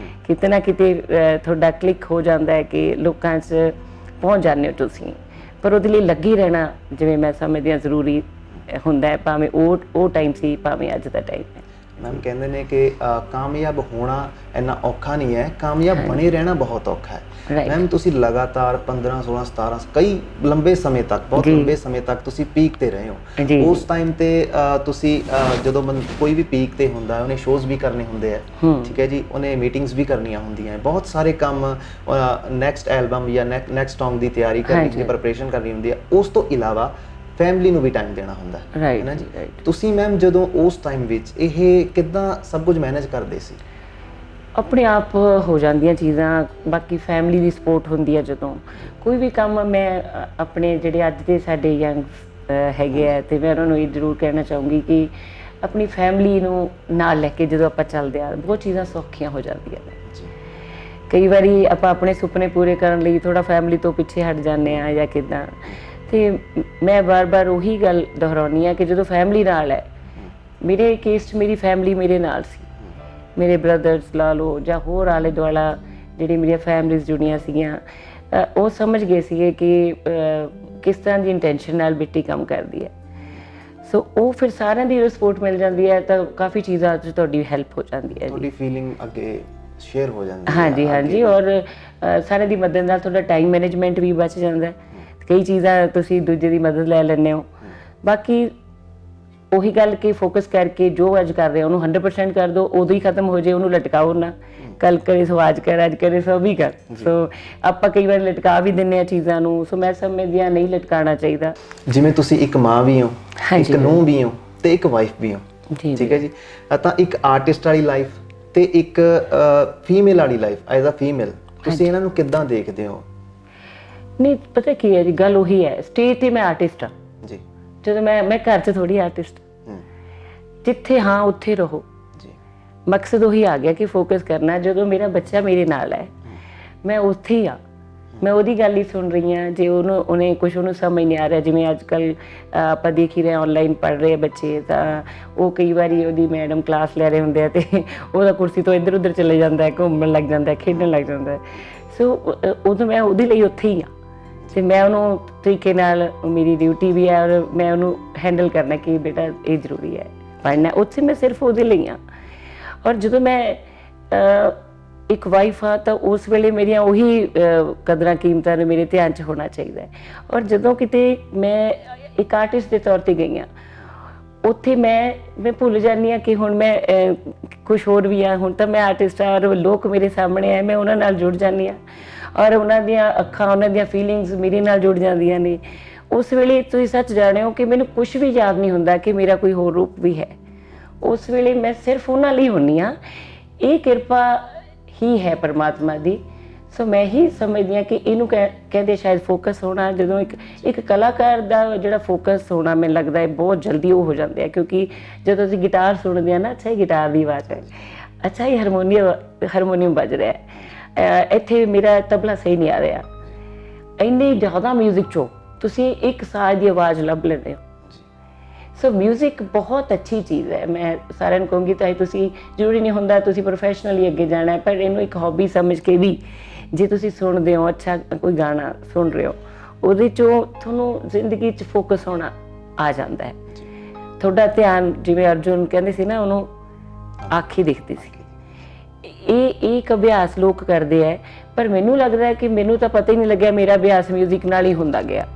ਕਿਤੇ ਨਾ ਕਿਤੇ ਤੁਹਾਡਾ ਕਲਿੱਕ ਹੋ ਜਾਂਦਾ ਹੈ ਕਿ ਲੋਕਾਂ 'ਚ ਪਹੁੰਚ ਜਾਂਦੇ ਹੋ ਤੁਸੀਂ, ਪਰ ਉਹਦੇ ਲਈ ਲੱਗੇ ਰਹਿਣਾ ਜਿਵੇਂ ਮੈਂ ਸਮਝਦੀ ਹਾਂ ਜ਼ਰੂਰੀ ਹੁੰਦਾ ਹੈ, ਭਾਵੇਂ ਉਹ ਟਾਈਮ ਸੀ ਭਾਵੇਂ ਅੱਜ ਦਾ ਟਾਈਮ ਹੈ। ਮੈਮ ਕਹਿੰਦੇ ਨੇ ਕਿ ਕਾਮਯਾਬ ਹੋਣਾ ਇੰਨਾ ਔਖਾ ਨਹੀਂ ਹੈ, ਕਾਮਯਾਬ ਬਣੇ ਰਹਿਣਾ ਬਹੁਤ ਔਖਾ ਹੈ। ਮੈਮ ਤੁਸੀਂ ਲਗਾਤਾਰ 15 16 17 ਕਈ ਲੰਬੇ ਸਮੇਂ ਤੱਕ, ਬਹੁਤ ਲੰਬੇ ਸਮੇਂ ਤੱਕ ਤੁਸੀਂ ਪੀਕ ਤੇ ਰਹੇ ਹੋ। ਉਸ ਟਾਈਮ ਤੇ ਤੁਸੀਂ ਜਦੋਂ ਕੋਈ ਵੀ ਪੀਕ ਤੇ ਹੁੰਦਾ ਉਹਨੇ ਸ਼ੋਜ਼ ਵੀ ਕਰਨੇ ਹੁੰਦੇ ਆ, ਠੀਕ ਹੈ ਜੀ, ਉਹਨੇ ਮੀਟਿੰਗਸ ਵੀ ਕਰਨੀਆਂ ਹੁੰਦੀਆਂ, ਬਹੁਤ ਸਾਰੇ ਕੰਮ, ਨੈਕਸਟ ਐਲਬਮ ਜਾਂ ਨੈਕਸਟ ਸੌਂਗ ਦੀ ਤਿਆਰੀ ਕਰਨੀ ਹੁੰਦੀ ਹੈ, ਪ੍ਰੈਪਰੇਸ਼ਨ ਕਰਨੀ ਹੁੰਦੀ ਹੈ। ਉਸ ਤੋਂ ਇਲਾਵਾ ਫੈਮਿਲੀ ਨੂੰ ਵੀ ਟਾਈਮ ਦੇਣਾ ਹੁੰਦਾ ਹੈ ਨਾ ਜੀ। ਤੁਸੀਂ ਮੈਮ ਜਦੋਂ ਉਸ ਟਾਈਮ ਵਿੱਚ ਇਹ ਕਿੱਦਾਂ ਸਭ ਕੁਝ ਮੈਨੇਜ ਕਰਦੇ ਸੀ? ਆਪਣੇ ਆਪ ਹੋ ਜਾਂਦੀਆਂ ਚੀਜ਼ਾਂ, ਬਾਕੀ ਫੈਮਿਲੀ ਦੀ ਸਪੋਰਟ ਹੁੰਦੀ ਹੈ। ਜਦੋਂ ਕੋਈ ਵੀ ਕੰਮ ਮੈਂ ਆਪਣੇ ਜਿਹੜੇ ਅੱਜ ਦੇ ਸਾਡੇ ਯੰਗ ਹੈਗੇ ਆ, ਤੇ ਮੈਂ ਉਹਨਾਂ ਨੂੰ ਇਹ ਜ਼ਰੂਰ ਕਹਿਣਾ ਚਾਹੂੰਗੀ ਕਿ ਆਪਣੀ ਫੈਮਿਲੀ ਨੂੰ ਨਾਲ ਲੈ ਕੇ ਜਦੋਂ ਆਪਾਂ ਚੱਲਦੇ ਆ, ਬਹੁਤ ਚੀਜ਼ਾਂ ਸੌਖੀਆਂ ਹੋ ਜਾਂਦੀਆਂ ਨੇ। ਕਈ ਵਾਰੀ ਆਪਾਂ ਆਪਣੇ ਸੁਪਨੇ ਪੂਰੇ ਕਰਨ ਲਈ ਥੋੜਾ ਫੈਮਿਲੀ ਤੋਂ ਪਿੱਛੇ ਹਟ ਜਾਂਦੇ ਆ ਜਾਂ ਕਿੱਦਾਂ, ਤੇ ਮੈਂ ਬਾਰ-ਬਾਰ ਉਹੀ ਗੱਲ ਦੁਹਰਾਉਣੀ ਆ ਕਿ ਜਦੋਂ ਫੈਮਿਲੀ ਨਾਲ ਹੈ, ਮੇਰੇ ਕੇਸ 'ਚ ਮੇਰੀ ਫੈਮਿਲੀ ਮੇਰੇ ਨਾਲ ਸੀ, ਮੇਰੇ ਬ੍ਰਦਰਸ ਲਾ ਲਓ ਜਾਂ ਹੋਰ ਆਲੇ ਦੁਆਲਾ ਜਿਹੜੀ ਮੇਰੀਆਂ ਫੈਮਲੀਜ਼ ਜੁੜੀਆਂ ਸੀਗੀਆਂ, ਉਹ ਸਮਝ ਗਏ ਸੀਗੇ ਕਿ ਕਿਸ ਤਰ੍ਹਾਂ ਦੀ ਇੰਟੈਂਸ਼ਨ ਨਾਲ ਬਿੱਟੀ ਕੰਮ ਕਰਦੀ ਹੈ। ਸੋ ਉਹ ਫਿਰ ਸਾਰਿਆਂ ਦੀ ਸਪੋਰਟ ਮਿਲ ਜਾਂਦੀ ਹੈ ਤਾਂ ਕਾਫੀ ਚੀਜ਼ਾਂ 'ਚ ਤੁਹਾਡੀ ਹੈਲਪ ਹੋ ਜਾਂਦੀ ਹੈ। ਤੁਹਾਡੀ ਫੀਲਿੰਗ ਅੱਗੇ ਸ਼ੇਅਰ ਹੋ ਜਾਂਦੀ ਹੈ। ਹਾਂਜੀ ਹਾਂਜੀ, ਔਰ ਸਾਰਿਆਂ ਦੀ ਮਦਦ ਨਾਲ ਤੁਹਾਡਾ ਟਾਈਮ ਮੈਨੇਜਮੈਂਟ ਵੀ ਬਚ ਜਾਂਦਾ, ਕਈ ਚੀਜ਼ਾਂ ਤੁਸੀਂ ਦੂਜੇ ਦੀ ਮਦਦ ਲੈ ਲੈਂਦੇ ਹੋ। ਬਾਕੀ ਉਹੀ ਗੱਲ ਕਿ ਫੋਕਸ ਕਰਕੇ ਜੋ ਅੱਜ ਕਰ ਰਹੇ ਹੋ ਉਹਨੂੰ 100% ਕਰ ਦਿਓ, ਉਦੋਂ ਹੀ ਖਤਮ ਹੋ ਜੇ, ਉਹਨੂੰ ਲਟਕਾਓ ਨਾ। ਕੱਲ ਕਰੇ ਸੋ ਅੱਜ ਕਰ, ਅੱਜ ਕਰੇ ਸੋ ਵੀ ਕਰ। ਸੋ ਆਪਾਂ ਕਈ ਵਾਰ ਲਟਕਾ ਵੀ ਦਿੰਦੇ ਆ ਚੀਜ਼ਾਂ ਨੂੰ, ਸੋ ਮੈਂ ਸਮਝਦੀ ਹਾਂ ਨਹੀਂ ਲਟਕਾਉਣਾ ਚਾਹੀਦਾ। ਜਿਵੇਂ ਤੁਸੀਂ ਇੱਕ ਮਾਂ ਵੀ ਹੋ, ਇੱਕ ਨੂੰਹ ਵੀ ਹੋ ਤੇ ਇੱਕ ਵਾਈਫ ਵੀ ਹੋ, ਠੀਕ ਹੈ ਜੀ, ਤਾਂ ਇੱਕ ਆਰਟਿਸਟ ਵਾਲੀ ਲਾਈਫ ਤੇ ਇੱਕ ਫੀਮੇਲ ਵਾਲੀ ਲਾਈਫ, ਐਜ਼ ਅ ਫੀਮੇਲ ਤੁਸੀਂ ਇਹਨਾਂ ਨੂੰ ਕਿੱਦਾਂ ਦੇਖਦੇ ਹੋ? ਨਹੀਂ, ਪਤਾ ਕੀ ਹੈ ਜੀ, ਗੱਲ ਉਹੀ ਹੈ, ਸਟੇਜ ਤੇ ਮੈਂ ਆਰਟਿਸਟ ਹਾਂ ਜੀ, ਜਦੋਂ ਮੈਂ ਘਰ 'ਚ ਥੋੜੀ ਆਰਟਿਸਟ, ਜਿੱਥੇ ਹਾਂ ਉੱਥੇ ਰਹੋ ਜੀ। ਮਕਸਦ ਉਹੀ ਆ ਗਿਆ ਕਿ ਫੋਕਸ ਕਰਨਾ। ਜਦੋਂ ਮੇਰਾ ਬੱਚਾ ਮੇਰੇ ਨਾਲ ਹੈ, ਮੈਂ ਉੱਥੇ ਹੀ ਆ, ਮੈਂ ਉਹਦੀ ਗੱਲ ਹੀ ਸੁਣ ਰਹੀ ਹਾਂ। ਜੇ ਉਹਨੇ ਕੁਝ ਉਹਨੂੰ ਸਮਝ ਨਹੀਂ ਆ ਰਿਹਾ, ਜਿਵੇਂ ਅੱਜ ਕੱਲ੍ਹ ਆਪਾਂ ਦੇਖ ਹੀ ਰਹੇ ਆਨਲਾਈਨ ਪੜ੍ਹ ਰਹੇ ਬੱਚੇ, ਤਾਂ ਉਹ ਕਈ ਵਾਰੀ ਉਹਦੀ ਮੈਡਮ ਕਲਾਸ ਲੈ ਰਹੇ ਹੁੰਦੇ ਆ ਤੇ ਉਹਦਾ ਕੁਰਸੀ ਤੋਂ ਇੱਧਰ ਉੱਧਰ ਚਲੇ ਜਾਂਦਾ, ਘੁੰਮਣ ਲੱਗ ਜਾਂਦਾ, ਖੇਡਣ ਲੱਗ ਜਾਂਦਾ। ਸੋ ਉਦੋਂ ਮੈਂ ਉਹਦੇ ਲਈ ਉੱਥੇ ਹੀ ਆ, ਤੇ ਮੈਂ ਉਹਨੂੰ ਤਰੀਕੇ ਨਾਲ, ਮੇਰੀ ਡਿਊਟੀ ਵੀ ਹੈ ਔਰ ਮੈਂ ਉਹਨੂੰ ਹੈਂਡਲ ਕਰਨਾ ਕਿ ਬੇਟਾ ਇਹ ਜ਼ਰੂਰੀ ਹੈ ਪੜ੍ਹਨਾ, ਉੱਥੇ ਮੈਂ ਸਿਰਫ ਉਹਦੇ ਲਈ ਹਾਂ। ਔਰ ਜਦੋਂ ਮੈਂ ਇੱਕ ਵਾਈਫ ਆ ਤਾਂ ਉਸ ਵੇਲੇ ਮੇਰੀਆਂ ਉਹੀ ਕਦਰਾਂ ਕੀਮਤਾਂ ਨੇ ਮੇਰੇ ਧਿਆਨ 'ਚ ਹੋਣਾ ਚਾਹੀਦਾ ਹੈ। ਔਰ ਜਦੋਂ ਕਿਤੇ ਮੈਂ ਇੱਕ ਆਰਟਿਸਟ ਦੇ ਤੌਰ 'ਤੇ ਗਈ ਹਾਂ, ਉੱਥੇ ਮੈਂ ਭੁੱਲ ਜਾਂਦੀ ਹਾਂ ਕਿ ਹੁਣ ਮੈਂ ਕੁਛ ਹੋਰ ਵੀ ਹਾਂ, ਹੁਣ ਤਾਂ ਮੈਂ ਆਰਟਿਸਟ ਹਾਂ ਔਰ ਲੋਕ ਮੇਰੇ ਸਾਹਮਣੇ ਹੈ, ਮੈਂ ਉਹਨਾਂ ਨਾਲ ਜੁੜ ਜਾਂਦੀ ਹਾਂ ਔਰ ਉਹਨਾਂ ਦੀਆਂ ਅੱਖਾਂ, ਉਹਨਾਂ ਦੀਆਂ ਫੀਲਿੰਗਸ ਮੇਰੇ ਨਾਲ ਜੁੜ ਜਾਂਦੀਆਂ ਨੇ। ਉਸ ਵੇਲੇ ਤੁਸੀਂ ਸੱਚ ਜਾਣਿਓ ਕਿ ਮੈਨੂੰ ਕੁਛ ਵੀ ਯਾਦ ਨਹੀਂ ਹੁੰਦਾ ਕਿ ਮੇਰਾ ਕੋਈ ਹੋਰ ਰੂਪ ਵੀ ਹੈ। ਉਸ ਵੇਲੇ ਮੈਂ ਸਿਰਫ ਉਹਨਾਂ ਲਈ ਹੁੰਦੀ ਹਾਂ। ਇਹ ਕਿਰਪਾ ਹੀ ਹੈ ਪਰਮਾਤਮਾ ਦੀ। ਸੋ ਮੈਂ ਹੀ ਸਮਝਦੀ ਹਾਂ ਕਿ ਇਹਨੂੰ ਕਹਿੰਦੇ ਸ਼ਾਇਦ ਫੋਕਸ ਹੋਣਾ। ਜਦੋਂ ਇੱਕ ਕਲਾਕਾਰ ਦਾ ਜਿਹੜਾ ਫੋਕਸ ਹੋਣਾ, ਮੈਨੂੰ ਲੱਗਦਾ ਹੈ ਬਹੁਤ ਜਲਦੀ ਉਹ ਹੋ ਜਾਂਦੇ ਆ, ਕਿਉਂਕਿ ਜਦੋਂ ਅਸੀਂ ਗਿਟਾਰ ਸੁਣਦੇ ਹਾਂ ਨਾ, ਅੱਛਾ ਇਹ ਗਿਟਾਰ ਦੀ ਆਵਾਜ਼ ਹੈ, ਅੱਛਾ ਇਹ ਹਾਰਮੋਨੀਅਮ ਵੱਜ ਰਿਹਾ ਹੈ, ਇੱਥੇ ਮੇਰਾ ਤਬਲਾ ਸਹੀ ਨਹੀਂ ਆ ਰਿਹਾ, ਇੰਨੀ ਜ਼ਿਆਦਾ ਮਿਊਜ਼ਿਕ 'ਚੋਂ ਤੁਸੀਂ ਇੱਕ ਸਾਜ਼ ਦੀ ਆਵਾਜ਼ ਲੱਭ ਲੈਂਦੇ ਹੋ। ਸੋ ਮਿਊਜ਼ਿਕ ਬਹੁਤ ਅੱਛੀ ਚੀਜ਼ ਹੈ। ਮੈਂ ਸਾਰਿਆਂ ਨੂੰ ਕਹੂੰਗੀ ਤਾਂ ਤੁਸੀਂ ਜ਼ਰੂਰੀ ਨਹੀਂ ਹੁੰਦਾ ਤੁਸੀਂ ਪ੍ਰੋਫੈਸ਼ਨਲੀ ਅੱਗੇ ਜਾਣਾ, ਪਰ ਇਹਨੂੰ ਇੱਕ ਹੌਬੀ ਸਮਝ ਕੇ ਵੀ ਜੇ ਤੁਸੀਂ ਸੁਣਦੇ ਹੋ, ਅੱਛਾ ਕੋਈ ਗਾਣਾ ਸੁਣ ਰਹੇ ਹੋ, ਉਹਦੇ 'ਚੋਂ ਤੁਹਾਨੂੰ ਜ਼ਿੰਦਗੀ 'ਚ ਫੋਕਸ ਹੋਣਾ ਆ ਜਾਂਦਾ ਹੈ। ਤੁਹਾਡਾ ਧਿਆਨ, ਜਿਵੇਂ ਅਰਜੁਨ ਕਹਿੰਦੇ ਸੀ ਨਾ, ਉਹਨੂੰ ਅੱਖ ਹੀ ਦਿਖਦੀ ਸੀ। ਇਹ ਇੱਕ ਅਭਿਆਸ ਲੋਕ ਕਰਦੇ ਹੈ, ਪਰ ਮੈਨੂੰ ਲੱਗਦਾ ਹੈ ਕਿ ਮੈਨੂੰ ਤਾਂ ਪਤਾ ਹੀ ਨਹੀਂ ਲੱਗਿਆ ਮੇਰਾ ਅਭਿਆਸ ਮਿਊਜ਼ਿਕ ਨਾਲ ਹੀ ਹੁੰਦਾ ਗਿਆ।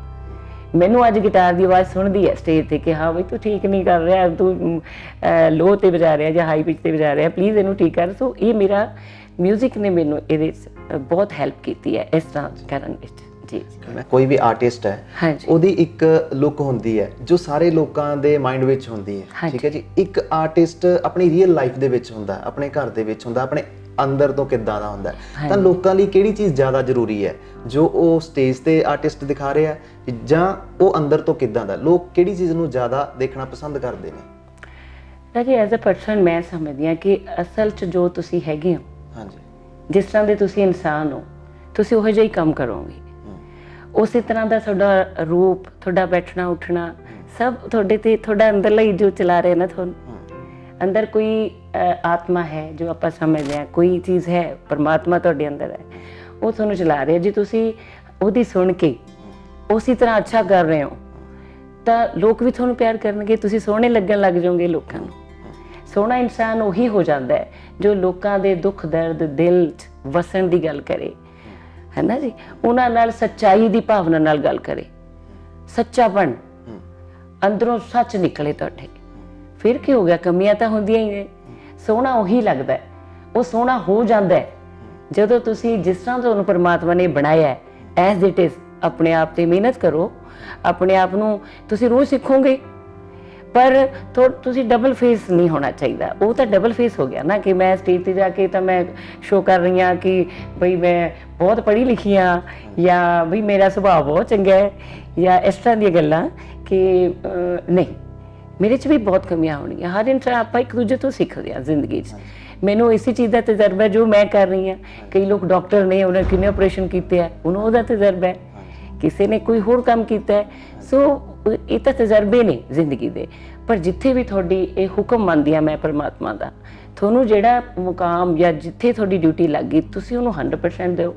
ਮੈਨੂੰ ਅੱਜ ਗਿਟਾਰ ਦੀ ਆਵਾਜ਼ ਸੁਣਦੀ ਹੈ ਸਟੇਜ ਤੇ ਕਿ ਹਾਂ ਬਈ ਤੂੰ ਠੀਕ ਨਹੀਂ ਕਰ ਰਿਹਾ, ਤੂੰ ਲੋ ਤੇ ਵਜਾ ਰਿਹਾ ਜਾਂ ਹਾਈ ਪਿਚ ਤੇ ਵਜਾ ਰਿਹਾ, ਪਲੀਜ਼ ਇਹਨੂੰ ਠੀਕ ਕਰ। ਸੋ ਇਹ ਮੇਰਾ ਮਿਊਜ਼ਿਕ ਨੇ ਮੈਨੂੰ ਇਹਦੇ 'ਚ ਬਹੁਤ ਹੈਲਪ ਕੀਤੀ ਹੈ ਇਸ ਤਰ੍ਹਾਂ ਕਰਨ ਵਿੱਚ। ਜੀ, ਕੋਈ ਵੀ ਆਰਟਿਸਟ ਹੈ, ਉਹਦੀ ਇੱਕ ਲੁੱਕ ਹੁੰਦੀ ਹੈ ਜੋ ਸਾਰੇ ਲੋਕਾਂ ਦੇ ਮਾਈਂਡ ਵਿੱਚ ਹੁੰਦੀ ਹੈ, ਠੀਕ ਹੈ ਜੀ। ਇੱਕ ਆਰਟਿਸਟ ਆਪਣੀ ਰੀਅਲ ਲਾਈਫ ਦੇ ਵਿੱਚ ਹੁੰਦਾ, ਆਪਣੇ ਘਰ ਦੇ ਵਿੱਚ ਹੁੰਦਾ, ਆਪਣੇ ਅੰਦਰ ਤੋਂ ਕਿੱਦਾਂ ਦਾ ਹੁੰਦਾ। ਤਾਂ ਲੋਕਾਂ ਲਈ ਕਿਹੜੀ ਚੀਜ਼ ਜ਼ਿਆਦਾ ਜ਼ਰੂਰੀ ਹੈ, ਜੋ ਉਹ ਸਟੇਜ ਤੇ ਆਰਟਿਸਟ ਦਿਖਾ ਰਿਹਾ ਜਾਂ ਉਹ ਅੰਦਰ ਤੋਂ ਕਿੱਦਾਂ ਦਾ? ਲੋਕ ਕਿਹੜੀ ਚੀਜ਼ ਨੂੰ ਜ਼ਿਆਦਾ ਦੇਖਣਾ ਪਸੰਦ ਕਰਦੇ ਨੇ? ਰਾਜੀ, ਐਜ਼ ਅ ਪਰਸਨ ਮੈਂ ਸਮਝਦੀ ਹਾਂ ਕਿ ਅਸਲ 'ਚ ਜੋ ਤੁਸੀਂ ਹੈਗੇ ਹੋ, ਹਾਂਜੀ, ਜਿਸ ਤਰ੍ਹਾਂ ਦੇ ਤੁਸੀਂ ਇਨਸਾਨ ਹੋ, ਤੁਸੀਂ ਉਹੋ ਜਿਹਾ ਹੀ ਕੰਮ ਕਰੋਗੇ। ਉਸੇ ਤਰ੍ਹਾਂ ਦਾ ਤੁਹਾਡਾ ਰੂਪ, ਤੁਹਾਡਾ ਬੈਠਣਾ ਉੱਠਣਾ ਸਭ ਤੁਹਾਡੇ ਤੇ, ਤੁਹਾਡਾ ਅੰਦਰਲਾ ਹੀ ਜੋ ਚਲਾ ਰਿਹਾ ਨਾ, ਤੁਹਾਨੂੰ ਅੰਦਰ ਕੋਈ ਆਤਮਾ ਹੈ ਜੋ ਆਪਾਂ ਸਮਝਦੇ ਹਾਂ, ਕੋਈ ਚੀਜ਼ ਹੈ, ਪਰਮਾਤਮਾ ਤੁਹਾਡੇ ਅੰਦਰ ਹੈ, ਉਹ ਤੁਹਾਨੂੰ ਚਲਾ ਰਿਹਾ। ਜੇ ਤੁਸੀਂ ਉਹਦੀ ਸੁਣ ਕੇ ਉਸੇ ਤਰ੍ਹਾਂ ਅੱਛਾ ਕਰ ਰਹੇ ਹੋ ਤਾਂ ਲੋਕ ਵੀ ਤੁਹਾਨੂੰ ਪਿਆਰ ਕਰਨਗੇ, ਤੁਸੀਂ ਸੋਹਣੇ ਲੱਗਣ ਲੱਗ ਜਾਓਗੇ ਲੋਕਾਂ ਨੂੰ। ਸੋਹਣਾ ਇਨਸਾਨ ਉਹੀ ਹੋ ਜਾਂਦਾ ਹੈ ਜੋ ਲੋਕਾਂ ਦੇ ਦੁੱਖ ਦਰਦ ਦਿਲ 'ਚ ਵਸਣ ਦੀ ਗੱਲ ਕਰੇ, ਹੈ ਨਾ ਜੀ। ਉਹਨਾਂ ਨਾਲ ਸੱਚਾਈ ਦੀ ਭਾਵਨਾ ਨਾਲ ਗੱਲ ਕਰੇ, ਸੱਚਾਪਣ, ਅੰਦਰੋਂ ਸੱਚ ਨਿਕਲੇ ਤੁਹਾਡੇ। ਫਿਰ ਕੀ ਹੋ ਗਿਆ, ਕਮੀਆਂ ਤਾਂ ਹੁੰਦੀਆਂ ਹੀ ਨੇ। ਸੋਹਣਾ ਉਹੀ ਲੱਗਦਾ ਹੈ, ਉਹ ਸੋਹਣਾ ਹੋ ਜਾਂਦਾ ਹੈ ਜਦੋਂ ਤੁਸੀਂ ਜਿਸ ਤਰ੍ਹਾਂ ਤੁਹਾਨੂੰ ਪਰਮਾਤਮਾ ਨੇ ਬਣਾਇਆ ਹੈ ਐਜ਼ ਇਟ ਇਜ਼ ਆਪਣੇ ਆਪ ਤੇ ਮਿਹਨਤ ਕਰੋ। ਆਪਣੇ ਆਪ ਨੂੰ ਤੁਸੀਂ ਰੋਜ਼ ਸਿੱਖੋਗੇ, ਪਰ ਤੁਸੀਂ ਡਬਲ ਫੇਸ ਨਹੀਂ ਹੋਣਾ ਚਾਹੀਦਾ। ਉਹ ਤਾਂ ਡਬਲ ਫੇਸ ਹੋ ਗਿਆ ਨਾ ਕਿ ਮੈਂ ਸਟੇਜ ਤੇ ਜਾ ਕੇ ਤਾਂ ਮੈਂ ਸ਼ੋਅ ਕਰ ਰਹੀ ਹਾਂ ਕਿ ਬਈ ਮੈਂ ਬਹੁਤ ਪੜ੍ਹੀ ਲਿਖੀ ਹਾਂ ਜਾਂ ਬਈ ਮੇਰਾ ਸੁਭਾਅ ਬਹੁਤ ਚੰਗਾ ਹੈ ਜਾਂ ਇਸ ਤਰ੍ਹਾਂ ਦੀਆਂ ਗੱਲਾਂ ਕਿ ਨਹੀਂ, ਮੇਰੇ 'ਚ ਵੀ ਬਹੁਤ ਕਮੀਆਂ ਹੋਣਗੀਆਂ। ਹਰ ਇਨਸਾਨ ਆਪਾਂ ਇੱਕ ਦੂਜੇ ਤੋਂ ਸਿੱਖਦੇ ਹਾਂ ਜ਼ਿੰਦਗੀ 'ਚ। ਮੈਨੂੰ ਇਸੇ ਚੀਜ਼ ਦਾ ਤਜਰਬਾ ਜੋ ਮੈਂ ਕਰ ਰਹੀ ਹਾਂ। ਕਈ ਲੋਕ ਡਾਕਟਰ ਨੇ, ਉਹਨਾਂ ਕਿੰਨੇ ਆਪਰੇਸ਼ਨ ਕੀਤੇ ਆ, ਉਹਨੂੰ ਉਹਦਾ ਤਜਰਬਾ ਹੈ। ਕਿਸੇ ਨੇ ਕੋਈ ਹੋਰ ਕੰਮ ਕੀਤਾ ਹੈ। ਸੋ ਇਹ ਤਾਂ ਤਜਰਬੇ ਨੇ ਜ਼ਿੰਦਗੀ ਦੇ। ਪਰ ਜਿੱਥੇ ਵੀ ਤੁਹਾਡੀ ਇਹ ਹੁਕਮ ਮੰਨਦੀ ਹਾਂ ਮੈਂ ਪਰਮਾਤਮਾ ਦਾ, ਤੁਹਾਨੂੰ ਜਿਹੜਾ ਮੁਕਾਮ ਜਾਂ ਜਿੱਥੇ ਤੁਹਾਡੀ ਡਿਊਟੀ ਲੱਗ ਗਈ ਤੁਸੀਂ ਉਹਨੂੰ 100% ਦਿਓ।